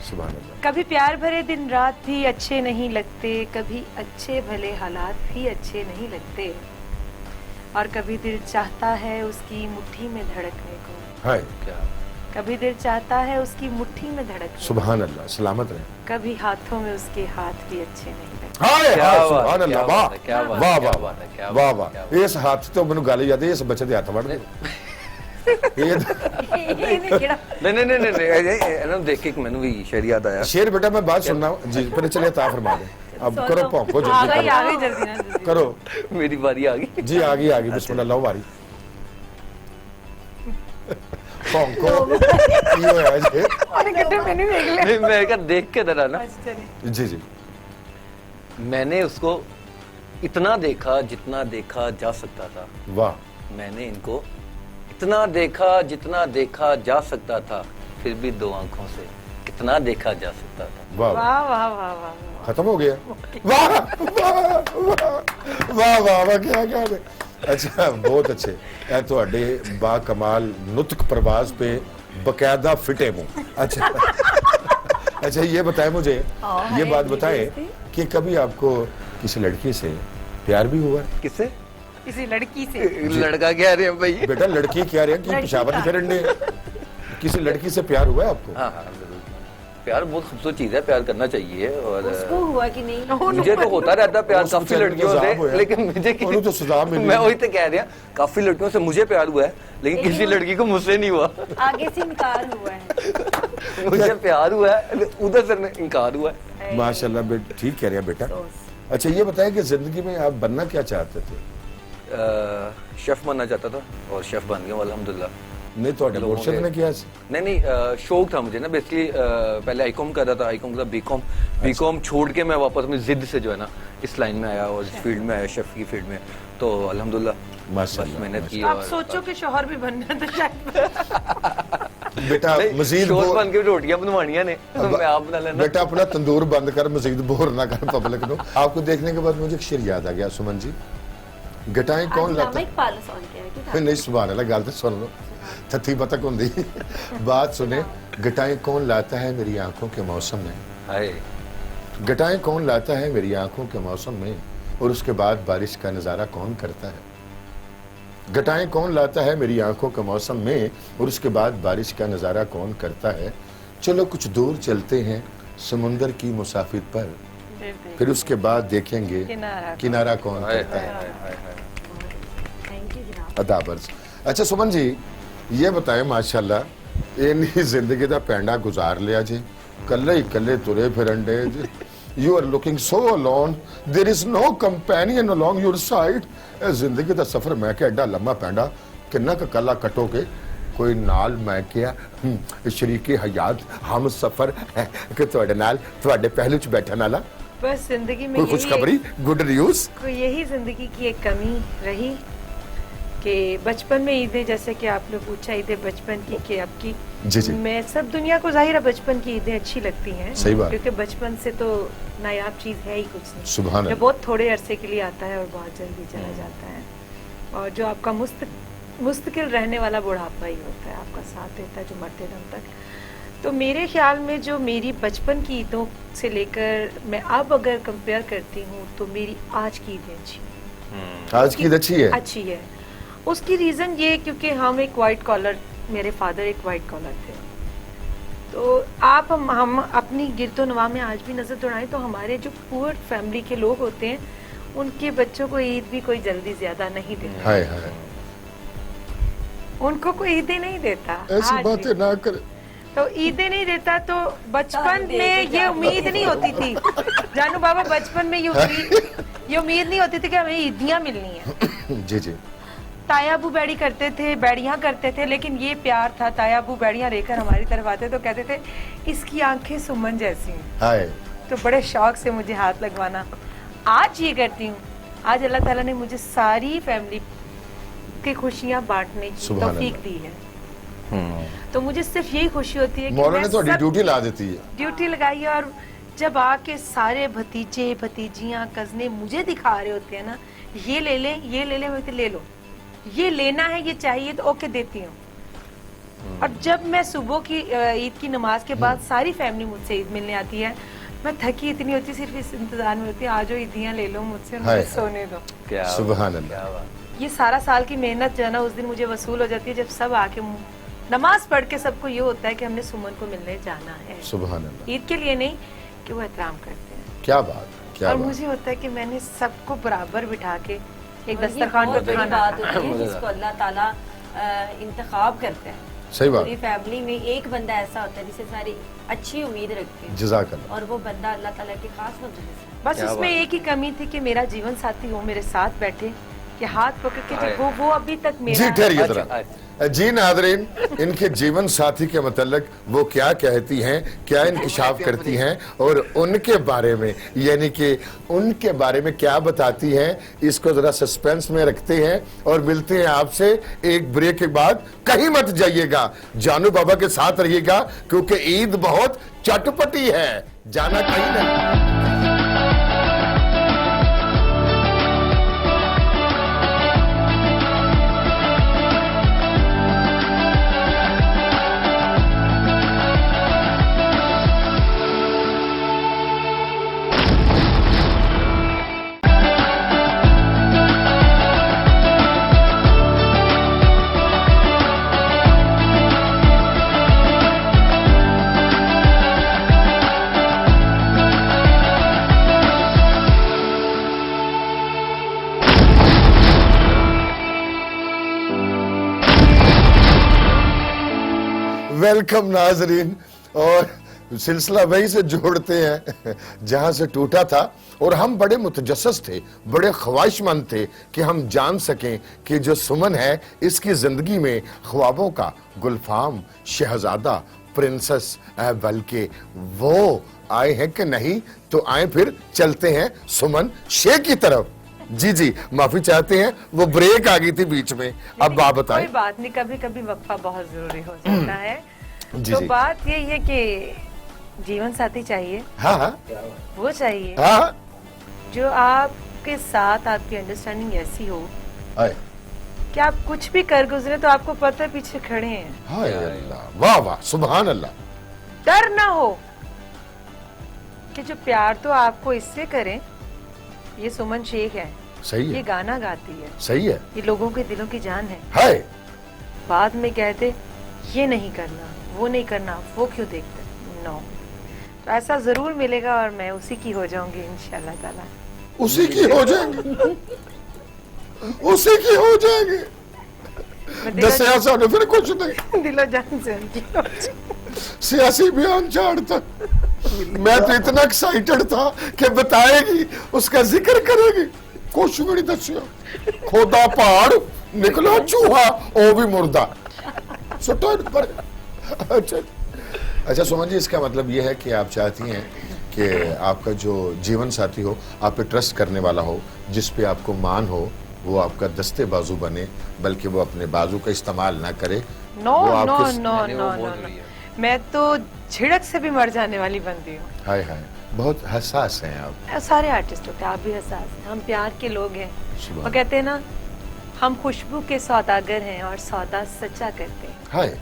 सुभान अल्लाह कभी प्यार भरे दिन रात भी अच्छे नहीं लगते कभी अच्छे भले हालात भी अच्छे नहीं लगते और कभी दिल चाहता है उसकी मुट्ठी में धड़कने को हाय क्या कभी दिल चाहता है उसकी मुट्ठी में धड़कने को सुभान अल्लाह सलामत रहे कभी हाथों में उसके हाथ भी अच्छे नहीं लगते हाय क्या हाय बात, सुभान क्या अल्लाह वाह बात है, क्या बात है, वाह क्या वाह बात है, क्या वाह बात है, वाह इस हाथ तो मैनू गल याद है इस बच्चे दे हाथ वड़ दे ये ਇਹਨੇ ਕਿਹੜਾ नहीं नहीं नहीं नहीं ना देख के मैंने भी शेर याद आया। शेर बेटा मैं बात सुनना जी पहले चलिए ता फरमा दे अब करो भौंको आ जल्दी गई जल्दी ना जल्दी। करो मेरी बारी आ गई। जी आ गई बिस्मिल्लाह लो बारी भौंको ये है जी अरे गड्ढे में नहीं देख ले। नहीं, मैं क्या देख के डरा ना। अच्छा, चलिए। जी जी मैंने उसको इतना देखा जितना देखा जा सकता था। वाह मैंने इनको इतना देखा जितना देखा जा सकता था, फिर भी दो आंखों से कितना देखा जा सकता था। वाह वाह वाह वाह वाह। खत्म हो गया वाह वाह वाह वाह वाह वाह क्या क्या अच्छा बहुत अच्छे ਇਹ ਤੁਹਾਡੇ बा कमाल नुतक प्रवाज पे बकायदा फिटे मुंह अच्छा अच्छा ये बताएं मुझे ये बात बताएं कि कभी आपको किसी लड़की से प्यार भी हुआ है? किससे? किसी लड़की से। लड़का कह रहे हैं भाई। बेटा लड़की कह रहे हैं कि लड़की पेशावर का। नहीं फिरने किसी लड़की से प्यार हुआ है आपको हाँ हाँ जरूर। प्यार बहुत खूबसूरत चीज है, प्यार करना चाहिए। और उसको हुआ कि नहीं? मुझे तो होता रहता प्यार उसको काफी बेचारे लड़कियों को सज़ा हुआ से, है। लेकिन मुझे उन्हें तो सज़ा मिली। मैं वही तो कह रहा काफी लड़कियों से मुझे प्यार हुआ है, लेकिन किसी लड़की को मुझसे नहीं हुआ। आगे से इनकार हुआ है। मुझे प्यार हुआ है, उधर से इनकार हुआ है। माशाल्लाह बेटा ठीक कह रहे हैं बेटा अच्छा ये बताएं कि जिंदगी में आप बनना क्या चाहते थे शेफ बनना चाहता था और शेफ बन गया अल्हम्दुलिल्लाह। नहीं ਤੁਹਾਡੇ लोगों मुर्शिद के- ने किया नहीं शौक था मुझे ना बेसिकली। पहले आईकॉम कर रहा था, आईकॉम का बीकॉम छोड़ के मैं वापस अपनी जिद से जो है ना इस लाइन में आया और इस फील्ड में आया, शेफ की फील्ड में। तो अल्हम्दुलिल्लाह बस माशाल्लाह मेहनत की। आप और सोचो कि शोहर भी बनना था शायद। बेटा मजीद शोर बोर बन के रोटियां बनवानियां ने तो मैं आप बना लेना। बेटा अपना तंदूर बंद कर मजीद बोर ना कर पब्लिक को आपको देखने के बाद मुझे एक शेर याद आ गया सुमन जी गटाएं कौन लाता एक पालस ऑन किया है कि नहीं सुभान अल्लाह गल तो सुन लो थथी बतक होंदी बात सुने गटाएं कौन लाता है मेरी आंखों के मौसम में हाय गटाएं कौन लाता है मेरी आंखों के मौसम में और उसके बाद बारिश का नज़ारा कौन करता है गटाएं कौन लाता है मेरी आंखों के मौसम में और उसके बाद बारिश का नज़ारा कौन करता है चलो कुछ दूर चलते हैं समुंदर की मुसाफिर पर फिर उसके बाद देखेंगे किनारा कौन हाय करता हाय है हाय हाय। थैंक यू जनाब। अदाबर्स अच्छा सुमन जी ये बताएं माशाल्लाह इन्नी जिंदगी का पैंडा गुजार लिया जी कल्ले ही कल्ले तुरे फिरन डे जी you are looking so alone there is no companion along your side जिंदगी का सफर मैं क्या एडा लम्मा पैंडा किन्ना का कला कटोगे कोई नाल मैं क्या शरीके हयात हम सफर कि ਤੁਹਾਡੇ ਨਾਲ ਤੁਹਾਡੇ ਪਹਿਲੂ ਚ ਬੈਠਣ ਵਾਲਾ बस जिंदगी में कोई यही खुशखबरी गुड न्यूज कोई यही जिंदगी की एक कमी रही कि बचपन में ईदें जैसे कि आपने पूछा ईदें बचपन की कि आपकी जी जी मैं सब दुनिया को जाहिर है बचपन की ईदें अच्छी लगती हैं सही बात। क्योंकि बचपन से तो नायाब चीज़ है ही कुछ नहीं सुभान जो अल्लाह बहुत थोड़े अरसे के लिए आता है और बहुत जल्दी चला जाता है और जो आपका मुस्तकिल रहने वाला बुढ़ापा ही होता है आपका साथ देता है जो मरते दम तक तो मेरे ख्याल में जो मेरी बचपन की ईदों से लेकर मैं अब अगर कंपेयर करती हूँ तो मेरी आज की ईदें अच्छी हैं। आज की ईद अच्छी है अच्छी है उसकी रीज़न ये क्योंकि हम एक वाइट कॉलर मेरे फादर एक वाइट कॉलर थे तो आप हम अपनी गिरदोनवा में आज भी नज़र दौड़ाएं तो हमारे जो पुअर फैमिली के लोग होते हैं उनके बच्चों को ईद भी कोई जल्दी ज़्यादा नहीं देता हाय हाय उनको कोई ईदें नहीं देता ऐसी आज भी। बातें ना कर तो ईदें नहीं देता तो बचपन में ये उम्मीद नहीं होती थी जानू बाबा बचपन में ये उम्मीद नहीं होती थी कि हमें ईदियाँ मिलनी है जी जी ताया अबू बैड़ी करते थे बैड़ियाँ करते थे लेकिन ये प्यार था ताया अबू बैड़ियाँ लेकर हमारी तरफ आते तो कहते थे इसकी आंखें सुमन जैसी हैं हाय तो बड़े शौक से मुझे हाथ लगवाना आज ये करती हूँ आज अल्लाह ताला ने मुझे सारी फैमिली की खुशियाँ बांटने की सुभान तौफीक अल्लाह। दी है तो मुझे सिर्फ यही खुशी होती है कि मौला मैं ने थोड़ी सब ड्यूटी ला देती है ड्यूटी लगाई है और जब आके सारे भतीजे भतीजियाँ कजने मुझे दिखा रहे होते हैं ना ये ले लें ये ले लें तो ले लो ये लेना है ये चाहिए तो ओके देती हूँ और जब मैं सुबह की ईद की नमाज के बाद सारी फैमिली मुझसे ईद मिलने आती है मैं थकी इतनी होती सिर्फ इस इंतजार में होती है आज ईदियाँ ले लो मुझसे और मुझे हाय। सोने दो क्या सुभान बात, अल्लाह। क्या बात। ये सारा साल की मेहनत जो है ना उस दिन मुझे वसूल हो जाती है जब सब आके नमाज पढ़ के सबको ये होता है कि हमने सुमन को मिलने जाना है सुभान अल्लाह ईद के लिए नहीं कि वो एहतराम करते हैं क्या बात क्या और बात मुझे होता है कि मैंने सबको बराबर बिठा के एक और ये दस्तरखान बहुत पर बड़ी खाना बात होती है जिसको अल्लाह ताला इंतखाब करते हैं सही बात। पूरी फैमिली में एक बंदा ऐसा होता है जिसे सारी अच्छी उम्मीद रखते हैं, जज़ाकल्लाह। और वो बंदा अल्लाह ताला के खास बंदे में से है। बस क्या उसमें बात है। एक ही कमी थी कि मेरा जीवन साथी हो मेरे साथ बैठे, कि हाथ पकड़ के हाय। जब वो अभी तक मेरा जी ठहरिए अच्छा, जरा। जी नादरीन, इनके जीवन साथी के मतलब वो क्या कहती हैं, क्या इंकिशाफ करती हैं और उनके बारे में, यानी कि उनके बारे में क्या बताती हैं, इसको जरा सस्पेंस में रखते हैं और मिलते हैं आपसे एक ब्रेक के बाद। कहीं मत जाइएगा, जानू बाबा के साथ रहिएगा क्योंकि ईद बहुत चटपटी है, जाना कहीं नहीं। वेलकम नाजरीन, और सिलसिला वहीं से जोड़ते हैं जहां से टूटा था। और हम बड़े मुतजस्सिस थे, बड़े ख्वाहिशमंद थे कि हम जान सकें कि जो सुमन है इसकी जिंदगी में ख्वाबों का गुलफाम, शहजादा, प्रिंसेस, बल्कि वो आए हैं कि नहीं। तो आए फिर चलते हैं सुमन शेख की तरफ। जी जी, माफी चाहते हैं, वो ब्रेक आ गई थी बीच में। अब आप बताएं। कोई बात नहीं, कभी कभी वक्फा बहुत जरूरी हो जाता है। जी तो जी। बात यही है कि जीवन साथी चाहिए, हाँ हाँ वो चाहिए हाँ। जो आपके साथ आपकी अंडरस्टैंडिंग ऐसी हो हाय कि आप कुछ भी कर गुजरे तो आपको पता है पीछे खड़े हैं, हाय अल्लाह, वाह वाह, सुभान अल्लाह। डर ना हो कि जो प्यार तो आपको इससे करें। ये सुमन शेख है, सही ये है, गाना गाती है, सही है। ये लोगों के दिलों की जान है। हाय बाद में कहते ये नहीं करना, वो नहीं करना, वो क्यों देखते, नो। तो ऐसा जरूर मिलेगा और मैं उसी की हो जाऊंगी इंशाल्लाह ताला। उसी की हो जाएंगे, उसी की हो जाएंगे। मैं दिलो दसिया सानू फिर कुछ नहीं, दिलो जान से उनकी हो जाऊंगी। सियासी बयान झाड़ता। मैं तो इतना एक्साइटेड था कि बताएगी, उसका जिक्र करेगी, कुछ भी नहीं दसिया। खोदा पहाड़, निकला चूहा, वो भी मुर्दा। सुटो इन पर। अच्छा सुमन जी, इसका मतलब यह है कि आप चाहती हैं कि आपका जो जीवन साथी हो, आप पे ट्रस्ट करने वाला हो, जिस पे आपको मान हो, वो आपका दस्ते बाजू बने, बल्कि वो अपने बाजू का इस्तेमाल ना करे। नो वो नो आपके- नो नहीं, वो नो बहुत नो जरूरी है। मैं तो झिड़क से भी मर जाने वाली बंदी हूँ। हाय हाय, बहुत हसास हैं आप। सारे आर्टिस्ट होते हैं, आप भी एहसास हैं, हम प्यार के लोग हैं। सुभान। वो कहते हैं ना, हम खुशबू के सौदागर हैं और सौदा सच्चा करते हैं। हाय,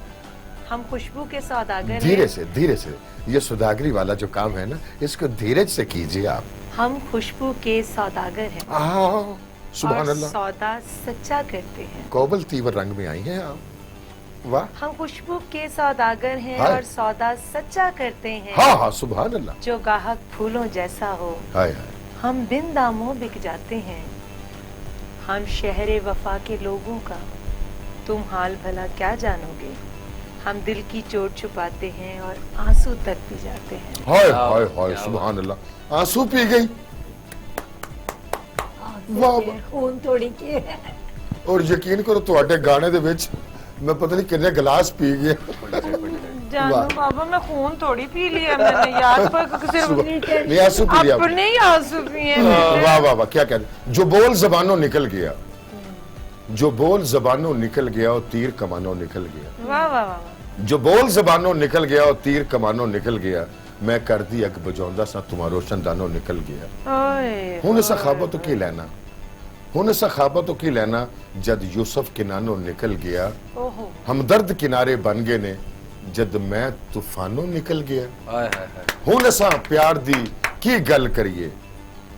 हम खुशबू के सौदागर धीरे हैं, से धीरे से, ये सुदागरी वाला जो काम है ना, इसको धीरज से कीजिए आप। हम खुशबू के सौदागर हैं सुभान और अल्लाह, सौदा सच्चा करते हैं। कोबल तीवर रंग में आई हैं आप, वाह। हम खुशबू के सौदागर हैं हाय। और सौदा सच्चा करते हैं। हाँ हाँ, सुभान अल्लाह। जो गाहक फूलों जैसा हो, हाय हाय, हम बिन दामों बिक जाते हैं। हम शहरे वफा के लोगों का तुम हाल भला क्या जानोगे। हम दिल की चोट छुपाते हैं और आंसू तक पी जाते हैं। हाय हाय हाय, सुभान अल्लाह। आंसू पी गई, वाह वाह। खून थोड़ी के और यकीन करो, ਤੁਹਾਡੇ गाने ਦੇ ਵਿੱਚ मैं पता नहीं कितने गिलास पी गया। जानू बाबा, मैं खून थोड़ी पी लिया मैंने यार, पर सिर्फ नहीं, आंसू पी लिया। अपने ही आंसू पिए मैंने। वाह वाह वाह, क्या कहते, जो बोल जबानों निकल गया, जो बोल जबानों निकल गया और तीर कमानों निकल गया। वाह वाह वाह। जो बोल जबानों निकल गया और तीर कमानों निकल गया, मैं कर दी अग बजौंदा सा तुम्हारा रोशनदानों निकल गया। ओए हुन इस खाबा तो की लेना, हुन इस खाबा तो की लेना, जद यूसुफ किनानों निकल गया। ओहो, हमदर्द किनारे बन गए ने, जद मैं तूफानों निकल गया। हाय हाय हाय। हुन असा प्यार दी की गल करिए,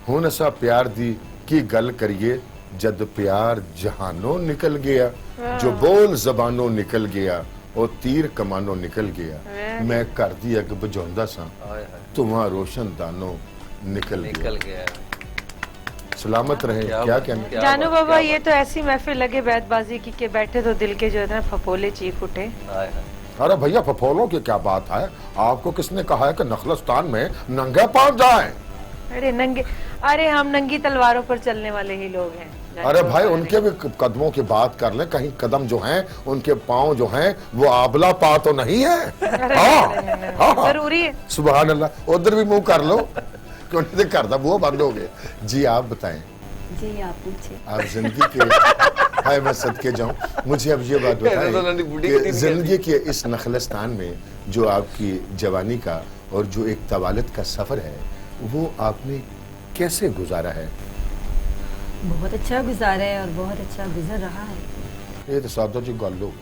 हुन असा प्यार दी की गल करिए, जद प्यार जहानों निकल गया। जो बोल जबानों निकल गया और तीर कमानों निकल गया, मैं कर दी अग बजौंदा सा हाय हाय। तुम्हारा रोशन दानों निकल निकल गया। गया। सलामत रहे, क्या कहना। जानू बाबा, ये तो ऐसी महफिल लगे बैतबाजी की कि बैठे तो दिल के जो है ना फपोले चीख उठे। हाय हाय। अरे भैया फफोलों की क्या बात है, आपको किसने कहा है कि नखलस्तान में नंगे पांव जाएं? अरे हम नंगी तलवारों पर चलने वाले ही लोग हैं। अरे भाई उनके भी कदमों की बात कर ले, कहीं कदम जो हैं उनके पांव जो हैं वो आबला पा तो नहीं है। हाँ, हाँ, जरूरी है। सुभान अल्लाह, उधर भी मुंह कर लो क्यों नहीं करता, वो बंद हो गए। जी आप बताएं, जी आप पूछे। आप जिंदगी के हाय मैं सदके जाऊं, मुझे अब ये बात बताएं कि जिंदगी के इस नखलस्तान में जो आपकी जवानी का और जो एक तवालत का सफर है वो आपने कैसे गुजारा है? बहुत अच्छा गुजारा है और बहुत अच्छा गुजर रहा है। ये तो सादा जी गल हो,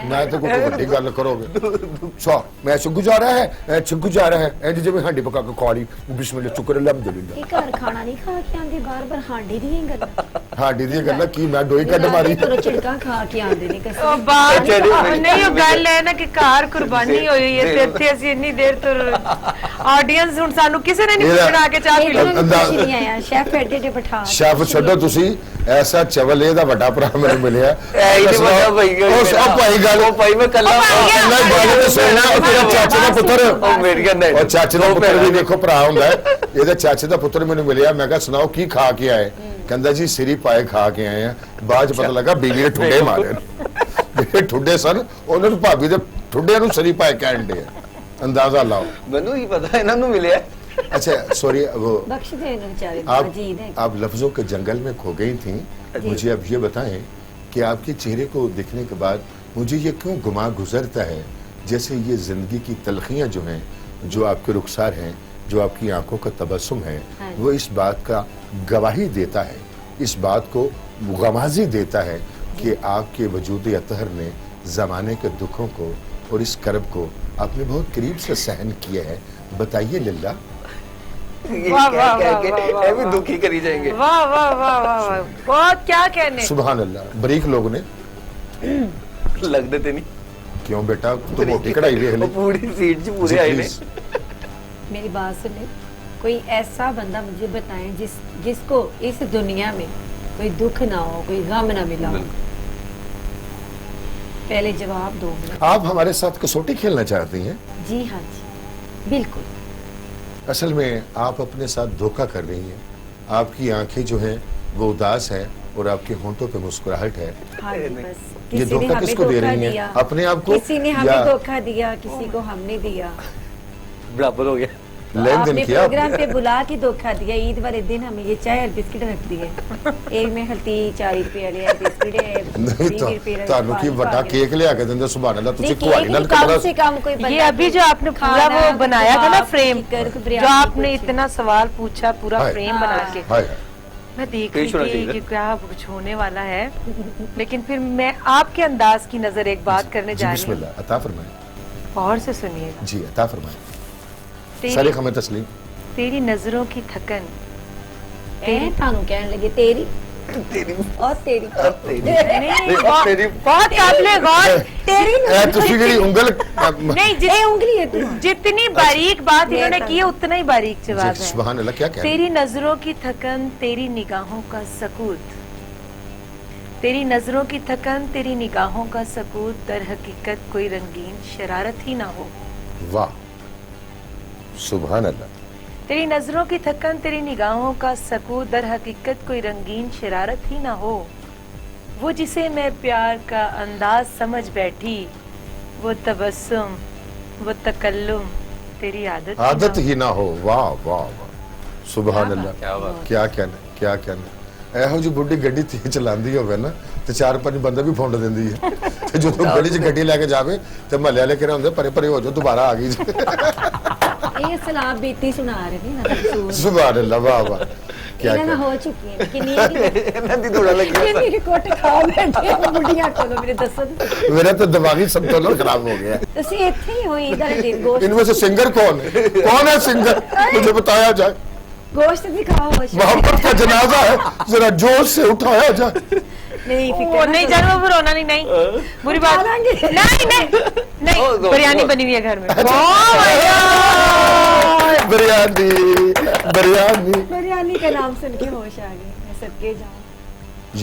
मैं तो कोई ਵੱਡੀ ਗੱਲ ਕਰੋਗੇ। अच्छा मैं ऐसे गुजारा है, ऐसे गुजारा है इंज जिवें हांडी पका के खा ली, बिस्मिल्लाह शुक्र अल्हम्दुलिल्लाह। ਇਹ ਘਰ ਖਾਣਾ ਨਹੀਂ ਖਾ ਕੇ ਆਂਦੇ, ਬਾਰ-ਬਾਰ ਹਾਂਡੀ ਦੀਆਂ ਗੱਲਾਂ। हांडी दी गल्ला की मैं डोई कट मारी। ਘਰੋਂ ਝਿੜਕਾਂ ਖਾ ਕੇ ਆਂਦੇ ਨੇ ਕਿਸੇ ਉਹ ਬਾਤ ਨਹੀਂ, ਉਹ ਗੱਲ ਹੈ ਨਾ ਕਿ ਘਰ ਕੁਰਬਾਨੀ ਹੋਈ ਹੋਈ ਹੈ ਤੇ ਇੱਥੇ ਅਸੀਂ ਇੰਨੀ ਦੇਰ ਤੋਂ ਆਡੀਅנס ਹੁਣ ਸਾਨੂੰ ਕਿਸੇ ਨੇ ਨਹੀਂ ਪੁੱਛਣਾ ਕਿ ਚਾਹ ਪੀ ਲਓ। ਕੁਝ ਨਹੀਂ ਆਇਆ, ਸ਼ੈਫ ਐਡੇ ਐਡੇ ਬਿਠਾ ਕੇ। ਸ਼ੈਫ ਛੱਡੋ ਤੁਸੀਂ, ਐਸਾ ਚਵਲ ਇਹਦਾ ਵੱਡਾ ਭਰਾ ਮੈਨੂੰ ਮਿਲਿਆ। ਐ ਹੀ ਨਹੀਂ ਪਤਾ ਭਾਈ ਉਹ ਭਾਈ ਗੱਲ, ਉਹ ਭਾਈ ਮੈਂ ਕੱਲਾ ਕੱਲਾ ਗੱਲ ਤੇ ਸੁਣਨਾ, ਉਹ ਤੇਰਾ ਚਾਚੇ ਦਾ ਪੁੱਤਰ, ਉਹ ਮੇਰੀ ਗੱਲ ਨਹੀਂ, ਉਹ ਚਾਚੇ ਦਾ ਪੁੱਤਰ ਵੀ ਦੇਖੋ ਭਰਾ ਹੁੰਦਾ ਹੈ। ਇਹਦੇ ਚਾਚੇ ਦਾ ਪੁੱਤਰ ਮੈਨੂੰ ਮਿਲਿਆ, ਮੈਂ ਕਿਹਾ ਸੁਣਾਓ ਕੀ ਖਾ ਕੇ ਆਏ? ਕਹਿੰਦਾ ਜੀ ਸਿਰੀ ਪਾਏ ਖਾ ਕੇ ਆਏ ਆ। ਬਾਅਦ ਚ ਪਤਾ ਲੱਗਾ ਬੀਬੀ ਨੇ ਠੁੱਡੇ ਮਾਰੇ, ਜਿਹੜੇ ਠੁੱਡੇ ਸਨ ਉਹਨਾਂ ਨੂੰ ਭਾਬੀ ਦੇ ਠੁੱਡਿਆਂ ਨੂੰ ਸਿਰੀ ਪਾਏ ਕਹਿਣ ਦੇ। ਅੰਦਾਜ਼ਾ ਲਾਓ। ਮੈਨੂੰ ਹੀ ਪਤਾ ਇਹਨਾਂ ਨੂੰ ਮਿਲਿਆ। अच्छा सॉरी, वो बख्श दे बेचारे, आप मजीद है। आप लफ्जों के जंगल में खो गई थी। मुझे अब ये बताएं कि आपके चेहरे को देखने के बाद मुझे ये क्यों गुमा गुजरता है जैसे ये जिंदगी की तलखियां जो हैं, जो आपके रुखसार हैं, जो आपकी आंखों का तबस्सुम है, हाँ। वो इस बात का गवाही देता है, इस बात को गमाजी देता है कि आपके वजूद अतहर ने ज़माने के दुखों को और इस करब को आपने बहुत करीब से सहन किया है। बताइए लिल्ला। वाह वाह वाह ये भी दुखी करी जाएंगे। वाह वाह वाह वाह वाह, बहुत क्या कहने। सुभान अल्लाह। बरीक लोग ने लग देते नहीं क्यों बेटा, तो मोटी कढ़ाई देख ले। वो पूरी सीट जी पूरे आए ने। मेरी बात सुने, कोई ऐसा बंदा मुझे बताएं जिसको इस दुनिया में कोई दुख ना हो, कोई गम ना मिला हो। पहले जवाब दो। आप हमारे साथ कसौटी खेलना चाहती हैं? जी हाँ जी बिल्कुल। असल में आप अपने साथ धोखा कर रही हैं। आपकी आंखें जो हैं वो उदास है और आपके होंठों पे मुस्कुराहट है। हाँ जी, बस ये किसी ने धोखा हमें किसको दे धोखा रही हैं? दिया, अपने आप को किसी ने हमें या धोखा दिया, किसी को हमने दिया। बराबर हो गया। लेन देन आपने किया प्रोग्राम पे बुला के धोखा दिया। ईद वाले दिन हमें ये चाय और बिस्किट रख दिए, एक में हल्दी 4 रुपए वाले बिस्किट है, नहीं 20 रुपए वाले ਤੁਹਾਨੂੰ ਕੀ ਵੱਡਾ ਕੇਕ ਲਿਆ ਕੇ ਦਿੰਦੇ ਸੁਭਾਨ ਅੱਲਾਹ, ਤੁਸੀਂ देखिए, ਕੁਹਾੜੀ ਨਾਲ कम ਕਮਰਾ से कम कोई बंदा ये अभी जो आपने पूरा खाना, वो बनाया था ना कबाब, फ्रेम, चिकन, जो बिरयानी, आपने कुछ। इतना सवाल पूछा, पूरा हाय। फ्रेम बना के हाय मैं देख पेश होना रही थी चाहिए कि क्या कुछ होने वाला है। लेकिन फिर मैं आपके अंदाज की नजर एक बात करने जी जा रही हूँ, बिस्मिल्लाह अता फरमाएं। और से सुनिएगा। जी अता फरमाएं। तेरी, सारी खमें तस्लीम। तेरी नजरों की थकन, थानू कहने लगे तेरी और तेरी नहीं, बहुत काबिले गौर। तेरी ए ਤੁਸੀਂ ਜਿਹੜੀ ਉਂਗਲ नहीं, ए उंगली है तू। जितनी बारीक बात इन्होंने की है उतना ही बारीक जवाब जी, है। सुभान अल्लाह क्या कह रहे हैं? तेरी नजरों की थकन, तेरी निगाहों का सकूत, तेरी नजरों की थकन, तेरी निगाहों का सकूत, दर हकीकत कोई रंगीन शरारत ही ना हो। वाह सुभान अल्लाह। तेरी नजरों की थकन, तेरी निगाहों का सकूत, दर हकीकत कोई रंगीन शरारत ही ना हो। वो जिसे मैं प्यार का अंदाज समझ बैठी, वो तबस्सुम, वो तकल्लुम, तेरी आदत आदत ही ही ना हो। वाह वाह वाह सुभान अल्लाह। क्या बात। क्या कहना, क्या कहना। ਇਹੋ ਜਿਹੀ ਬੁੱਢੀ ਗੱਡੀ ਤੇਜ਼ ਚਲਾਉਂਦੀ ਹੋਵੇ ਨਾ ਤੇ 4-5 ਬੰਦੇ ਵੀ ਫੁੰਡ ਦਿੰਦੀ ਹੈ ਤੇ ਜਦੋਂ ਗਲੀ 'ਚ ਗੱਡੀ ਲੈ ਕੇ ਜਾਵੇ ਤੇ ਮਹੱਲੇ ਵਾਲੇ ਕਹਿੰਦੇ ਹੁੰਦੇ ਪਰੇ ਪਰੇ ਹੋ ਜਾਓ ਦੁਬਾਰਾ ਆ ਗਈ ਜੀ। ये सलाब बीती सुना रहे थे ना। सुभान अल्लाह वाह वाह क्या इन्हें कहना। हो चुकी है कि नहीं ਇਹਨਾਂ ਦੀ ਥੋੜਾ ਲੱਗਿਆ ये मेरी कोट खा बैठे बुढ़िया को मेरे दसो मेरा तो दिमागी संतुलन खराब हो गया है। ਤੁਸੀਂ ਇੱਥੇ ਹੀ ਹੋਈ ਇਧਰ दिन गोश्त इनमें से सिंगर कौन है सिंगर मुझे बताया जाए। गोश्त दिखाओ मोहब्बत का जनाजा है जरा जोश से उठाया जाए। नहीं वो फिक्र नहीं जानवर वो रोना नहीं, नहीं बुरी बात खा लेंगे। नहीं नहीं नहीं, बिरयानी बनी हुई है घर में। बिरयानी बिरयानी बिरयानी का नाम सुन के होश आ गई, मैं सदके जाऊं।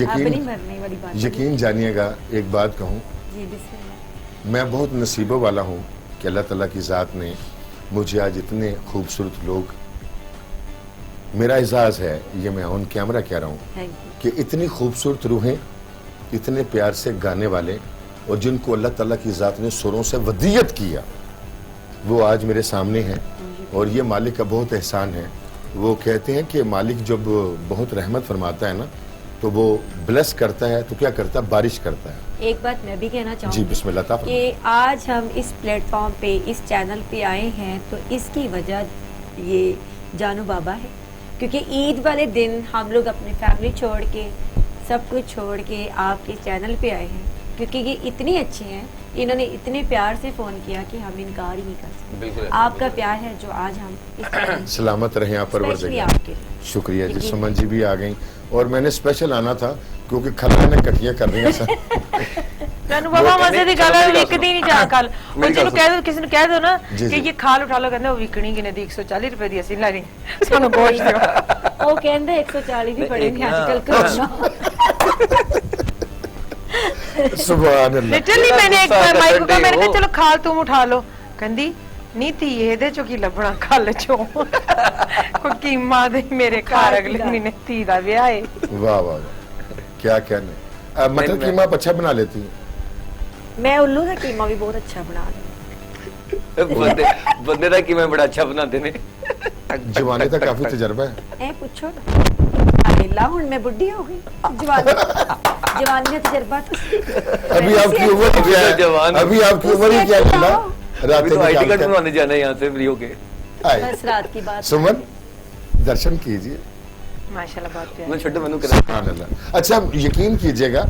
आप नहीं मरने वाली बात। यकीन जानिएगा, एक बात कहूँ, जी बिस्मिल्लाह। मैं बहुत नसीबों वाला हूँ कि अल्लाह ताला की ज़ात ने मुझे आज इतने खूबसूरत लोग, मेरा एजाज़ है ये, मैं ऑन कैमरा कह रहा हूँ थैंक यू। कि इतनी खूबसूरत रूहें, इतने प्यार से गाने वाले, और जिनको अल्लाह ताला की ज़ात ने सुरों से वदीयत किया, वो आज मेरे सामने हैं। और ये मालिक का बहुत एहसान है। वो कहते हैं कि मालिक जब बहुत रहमत फरमाता है ना, तो वो ब्लेस करता है, तो क्या करता है, बारिश करता है। एक बात मैं भी कहना जी चाहूँगी बिस्मिल्लाह ताफ़। कि आज हम इस प्लेटफॉर्म पे, इस चैनल पे आए हैं, तो इसकी वजह ये जानू बाबा है। क्योंकि ईद वाले दिन हम लोग अपनी फैमिली छोड़ के, सब कुछ छोड़ के आपके चैनल पे आए हैं, क्योंकि ये इतने अच्छे हैं, इन्होंने इतने प्यार से फ़ोन किया कि हम इनकार ही नहीं कर सकते। बिल्कुल। आपका प्यार है जो आज हम इस चैनल सलामत रहे आप Especially परवरदिगार। आपके लिए। शुक्रिया जी। यकीन सुमन जी भी आ गई, और मैंने स्पेशल आना था क्योंकि खला ने कटियां कर दी सर। जानू बाबा मजे दी गल है, विकदी नहीं जा कल। और मेरी चलो गल कह दो, किसी ने कह दो ना जी, कि जी। ये खाल उठा लो, कहंदे वो विकनी किने दी 140 रुपए दी, ਅਸੀਂ ਲੈਣੀ ਸਾਨੂੰ ਗੋਸ਼ਤ ਦਿਓ। वो कहते 140 भी पड़ेंगे आजकल कोरोना। सुभान अल्लाह। लिटरली मैंने एक बार माइक को कहा, मैंने कहा वो- चलो खाल तुम उठा लो, कहंदी ਨੀ ਧੀ ਇਹਦੇ ਚੋਂ ਕੀ ਲੱਭਣਾ ਕੱਲ ਚੋਂ ਕੋਈ ਕੀਮਾ ਦੇ ਮੇਰੇ ਘਰ ਅਗਲੇ ਮਹੀਨੇ ਧੀ ਦਾ ਵਿਆਹ ਹੈ। वाह वाह वाह, क्या कहने। मटर मैं- कीमा आप अच्छा बना लेती हैं। मैं उल्लू का कीमा भी बहुत अच्छा बना लूं। बंदे का कीमा बड़ा अच्छा बनाते ने। जवानी का काफी तजर्बा है। ए पूछो ना। अल्लाह हुन मैं बुढ़ी हो गई। जवानी का तजर्बा तो अभी आपकी उम्र ही क्या है? जवान। अभी आपकी उम्र ही क्या है? रात अभी तो आईटी कार्ड बनवाने जाना है यहाँ से फ्री होके। बस रात की बात। सुमन दर्शन कीजिए। माशाल्लाह बहुत प्यारा। मैं छोटे बनू करा। सुभान अल्लाह। अच्छा यकीन कीजिएगा,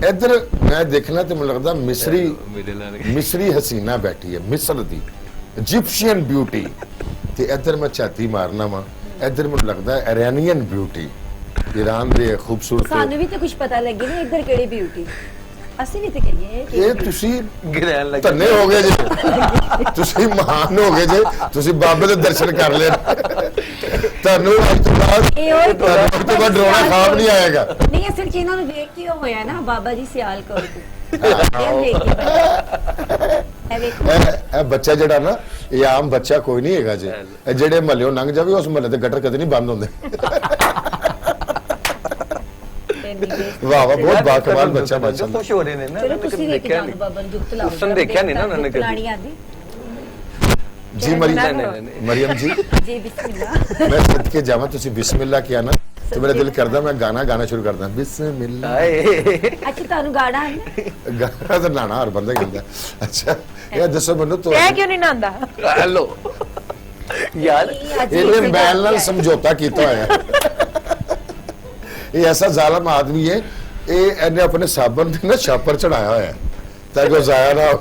इधर मैं देखना तो मुझे लगता मिस्री मेरे लाल मिस्री हसीना बैठी है, मिस्र दी इजिप्शियन ब्यूटी, ते इधर मैं छाती मारना वा, इधर मुझे लगता है इरानियन ब्यूटी, ईरान दे खूबसूरत। सानू भी तो कुछ पता लगे ना इधर केड़ी ब्यूटी। ਅਸੀਂ ਵੀ ਤੇ ਕਹੀਏ ਕਿ ਇਹ ਤੁਸੀਂ गिरैन लगे। ਧੰਨੇ ਹੋ ਗਏ ਜੀ, ਤੁਸੀਂ ਮਹਾਨ ਹੋ ਗਏ ਜੀ, ਤੁਸੀਂ ਬਾਬੇ ਦੇ ਦਰਸ਼ਨ ਕਰ ਲਏ। ਤੁਹਾਨੂੰ ਅੱਜ ਤੋਂ ਬਾਅਦ ਇਹ ਉਹ ਤੁਹਾਨੂੰ ਅੱਜ ਤੋਂ ਬਾਅਦ ਡਰਾਉਣਾ ਖਾਬ ਨਹੀਂ ਆਏਗਾ। ਨਹੀਂ ਅਸਲ ਚ ਇਹਨਾਂ ਨੂੰ ਦੇਖ ਕੇ ਉਹ ਹੋਇਆ ਨਾ ਬਾਬਾ ਜੀ ਸਿਆਲਕੋਟ ਤੋਂ। ਇਹ ਦੇਖ ਕੇ ਬਣਿਆ। ਇਹ ਵੇਖੋ ਇਹ ਬੱਚਾ ਜਿਹੜਾ ਨਾ, ਇਹ ਆਮ ਬੱਚਾ ਕੋਈ ਨਹੀਂ ਹੈਗਾ ਜੀ। ਇਹ ਜਿਹੜੇ ਮਹੱਲਿਓਂ ਲੰਘ ਜਾਵੇ, ਉਸ ਮਹੱਲੇ ਦੇ ਗਟਰ ਕਦੇ ਨਹੀਂ ਬੰਦ ਹੁੰਦੇ। वाह वाह, बहुत बाकमाल बच्चा माशाल्लाह। खुश हो रहे ने ना। ਚਲੋ मैंने ਤੁਸੀਂ कभी ਵੇਖ देखा ਜਾनो नहीं। ਬਾਬਾ ਨੂੰ ਦੁੱਖ ਲਾਓ। उसने देखा नहीं ना उन्होंने कभी। ਪੁਰਾਣੀ ਆਦੀ जी मरियम नहीं। मरियम जी, ਜੀ ਬਿਸਮਿल्लाह। मैं सदके जावा, तुसी बिस्मिल्लाह किया ना, तो मेरा दिल करदा मैं गाना गाना शुरू करदा, बिस्मिल्लाह। हाय। ਅੱਛਾ ਤੁਹਾਨੂੰ ਗਾਣਾ ਆਉਂਦਾ? गाना तो लाना हर बंदा ही गांदा। अच्छा ये दसो मैनू तो ਤੈ ਕਿਉਂ ਨਹੀਂ ਨਾਂਦਾ? हेलो यार इन्हें बैल नाल समझौता कीता होया। ये ऐसा जालिम आदमी है, ये इन्हें अपने साबन पे ना छापर चढ़ाया होया है ताकि वो जाया ना हो।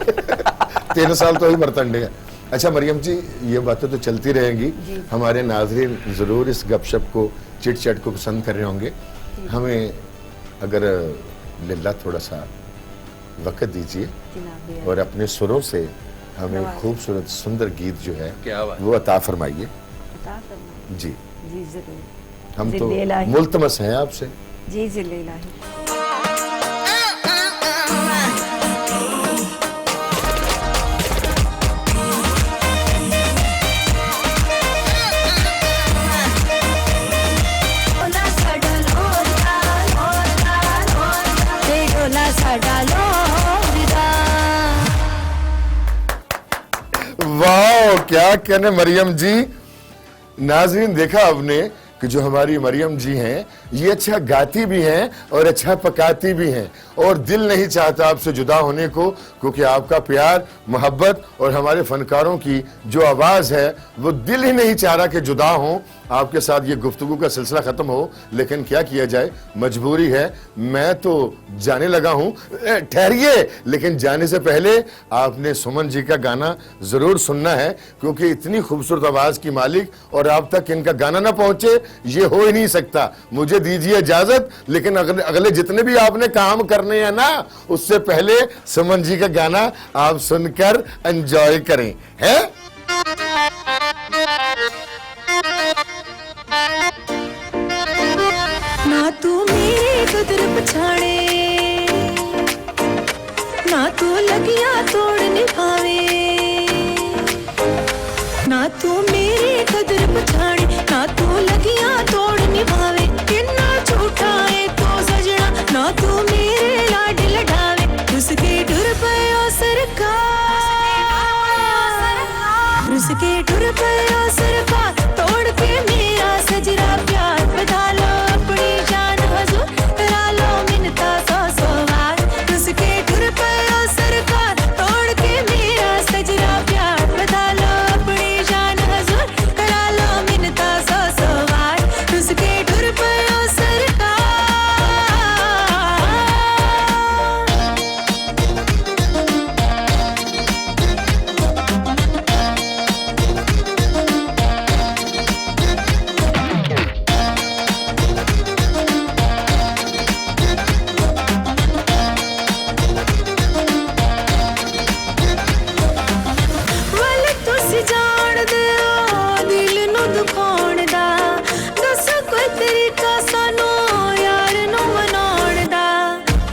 3 साल तो ही बर्तन डे। अच्छा मरियम जी, ये बातें तो चलती रहेंगी, हमारे नाजरीन जरूर इस गपशप को, चिट चट को पसंद कर रहे होंगे। हमें अगर लिल्ला थोड़ा सा वक्त दीजिए जनाब और अपने सुरों से हमें खूबसूरत सुंदर गीत जो है क्या बात। वो अता फरमाइए। बता करना जी जी जरूर। हम तो जिल्ले इलाही। मुल्तमस हैं आपसे। जी जिले इलाही। वाह क्या कहने मरियम जी। नाजरीन देखा आपने कि जो हमारी मरियम जी हैं, ये अच्छा गाती भी हैं और अच्छा पकाती भी हैं, और दिल नहीं चाहता आपसे जुदा होने को, क्योंकि आपका प्यार, मोहब्बत और हमारे फनकारों की जो आवाज़ है, वो दिल ही नहीं चाह रहा कि जुदा हों। आपके साथ ये गुफ्तगू का सिलसिला ख़त्म हो, लेकिन क्या किया जाए, मजबूरी है। मैं तो जाने लगा हूँ, ठहरिए, लेकिन जाने से पहले आपने सुमन जी का गाना ज़रूर सुनना है, क्योंकि इतनी खूबसूरत आवाज़ की मालिक और आप तक इनका गाना ना पहुँचे, ये हो ही नहीं सकता। मुझे दीजिए इजाज़त, लेकिन अगले जितने भी आपने काम करने हैं ना, उससे पहले सुमन जी का गाना आप सुनकर एंजॉय करें, है? ना तू मेरी कदर पछाणे, ना तू लगियां तोड़ निभावे, किन्ना झूठा है तो सजना, ना तू मेरे लाड लडावे, रुस के टुर पयो सरकार, रुस के टुर पयो सरकार, तोड़ के मेरा सजरा प्यार, बता लो अपनी जान हजूर, करा लो मिन्नता सौ सौ बार, रुस के टुर पयो सरकार, तोड़ के मेरा सजरा प्यार, बता लो अपनी जान हजूर, करा लो मिन्नता सौ सौ बार, रुस के टुर पयो सरकार। ਵੱਲ ਤੁਸੀਂ ਜਾਣਦੇ ਹੋ ਦਿਲ ਨੂੰ ਦੁਖਾਉਣ ਦਾ, ਦੱਸੋ ਕੋਈ ਤਰੀਕਾ ਸਾਨੂੰ ਯਾਰ ਨੂੰ ਮਨਾਉਣ ਦਾ,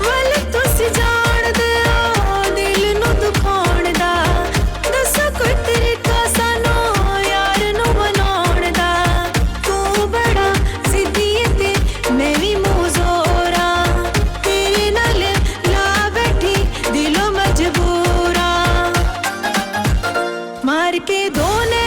ਵੱਲ ਤੁਸੀਂ ਜਾਣਦੇ ਹੋ ਦਿਲ ਨੂੰ ਦੁਖਾਉਣ ਦਾ, ਦੱਸੋ ਕੋਈ ਤਰੀਕਾ ਸਾਨੂੰ ਯਾਰ ਨੂੰ ਮਨਾਉਣ ਦਾ, ਤੂੰ ਬੜਾ ਜ਼ਿੱਦੀ ਤੇ ਮੈਂ ਵੀ ਮੂਜ਼ੋਰਾ, ਤੇਰੇ ਨਾਲ ਲਾ ਬੈਠੀ ਦਿਲੋਂ ਮਜਬੂਰਾ, मार के दो ने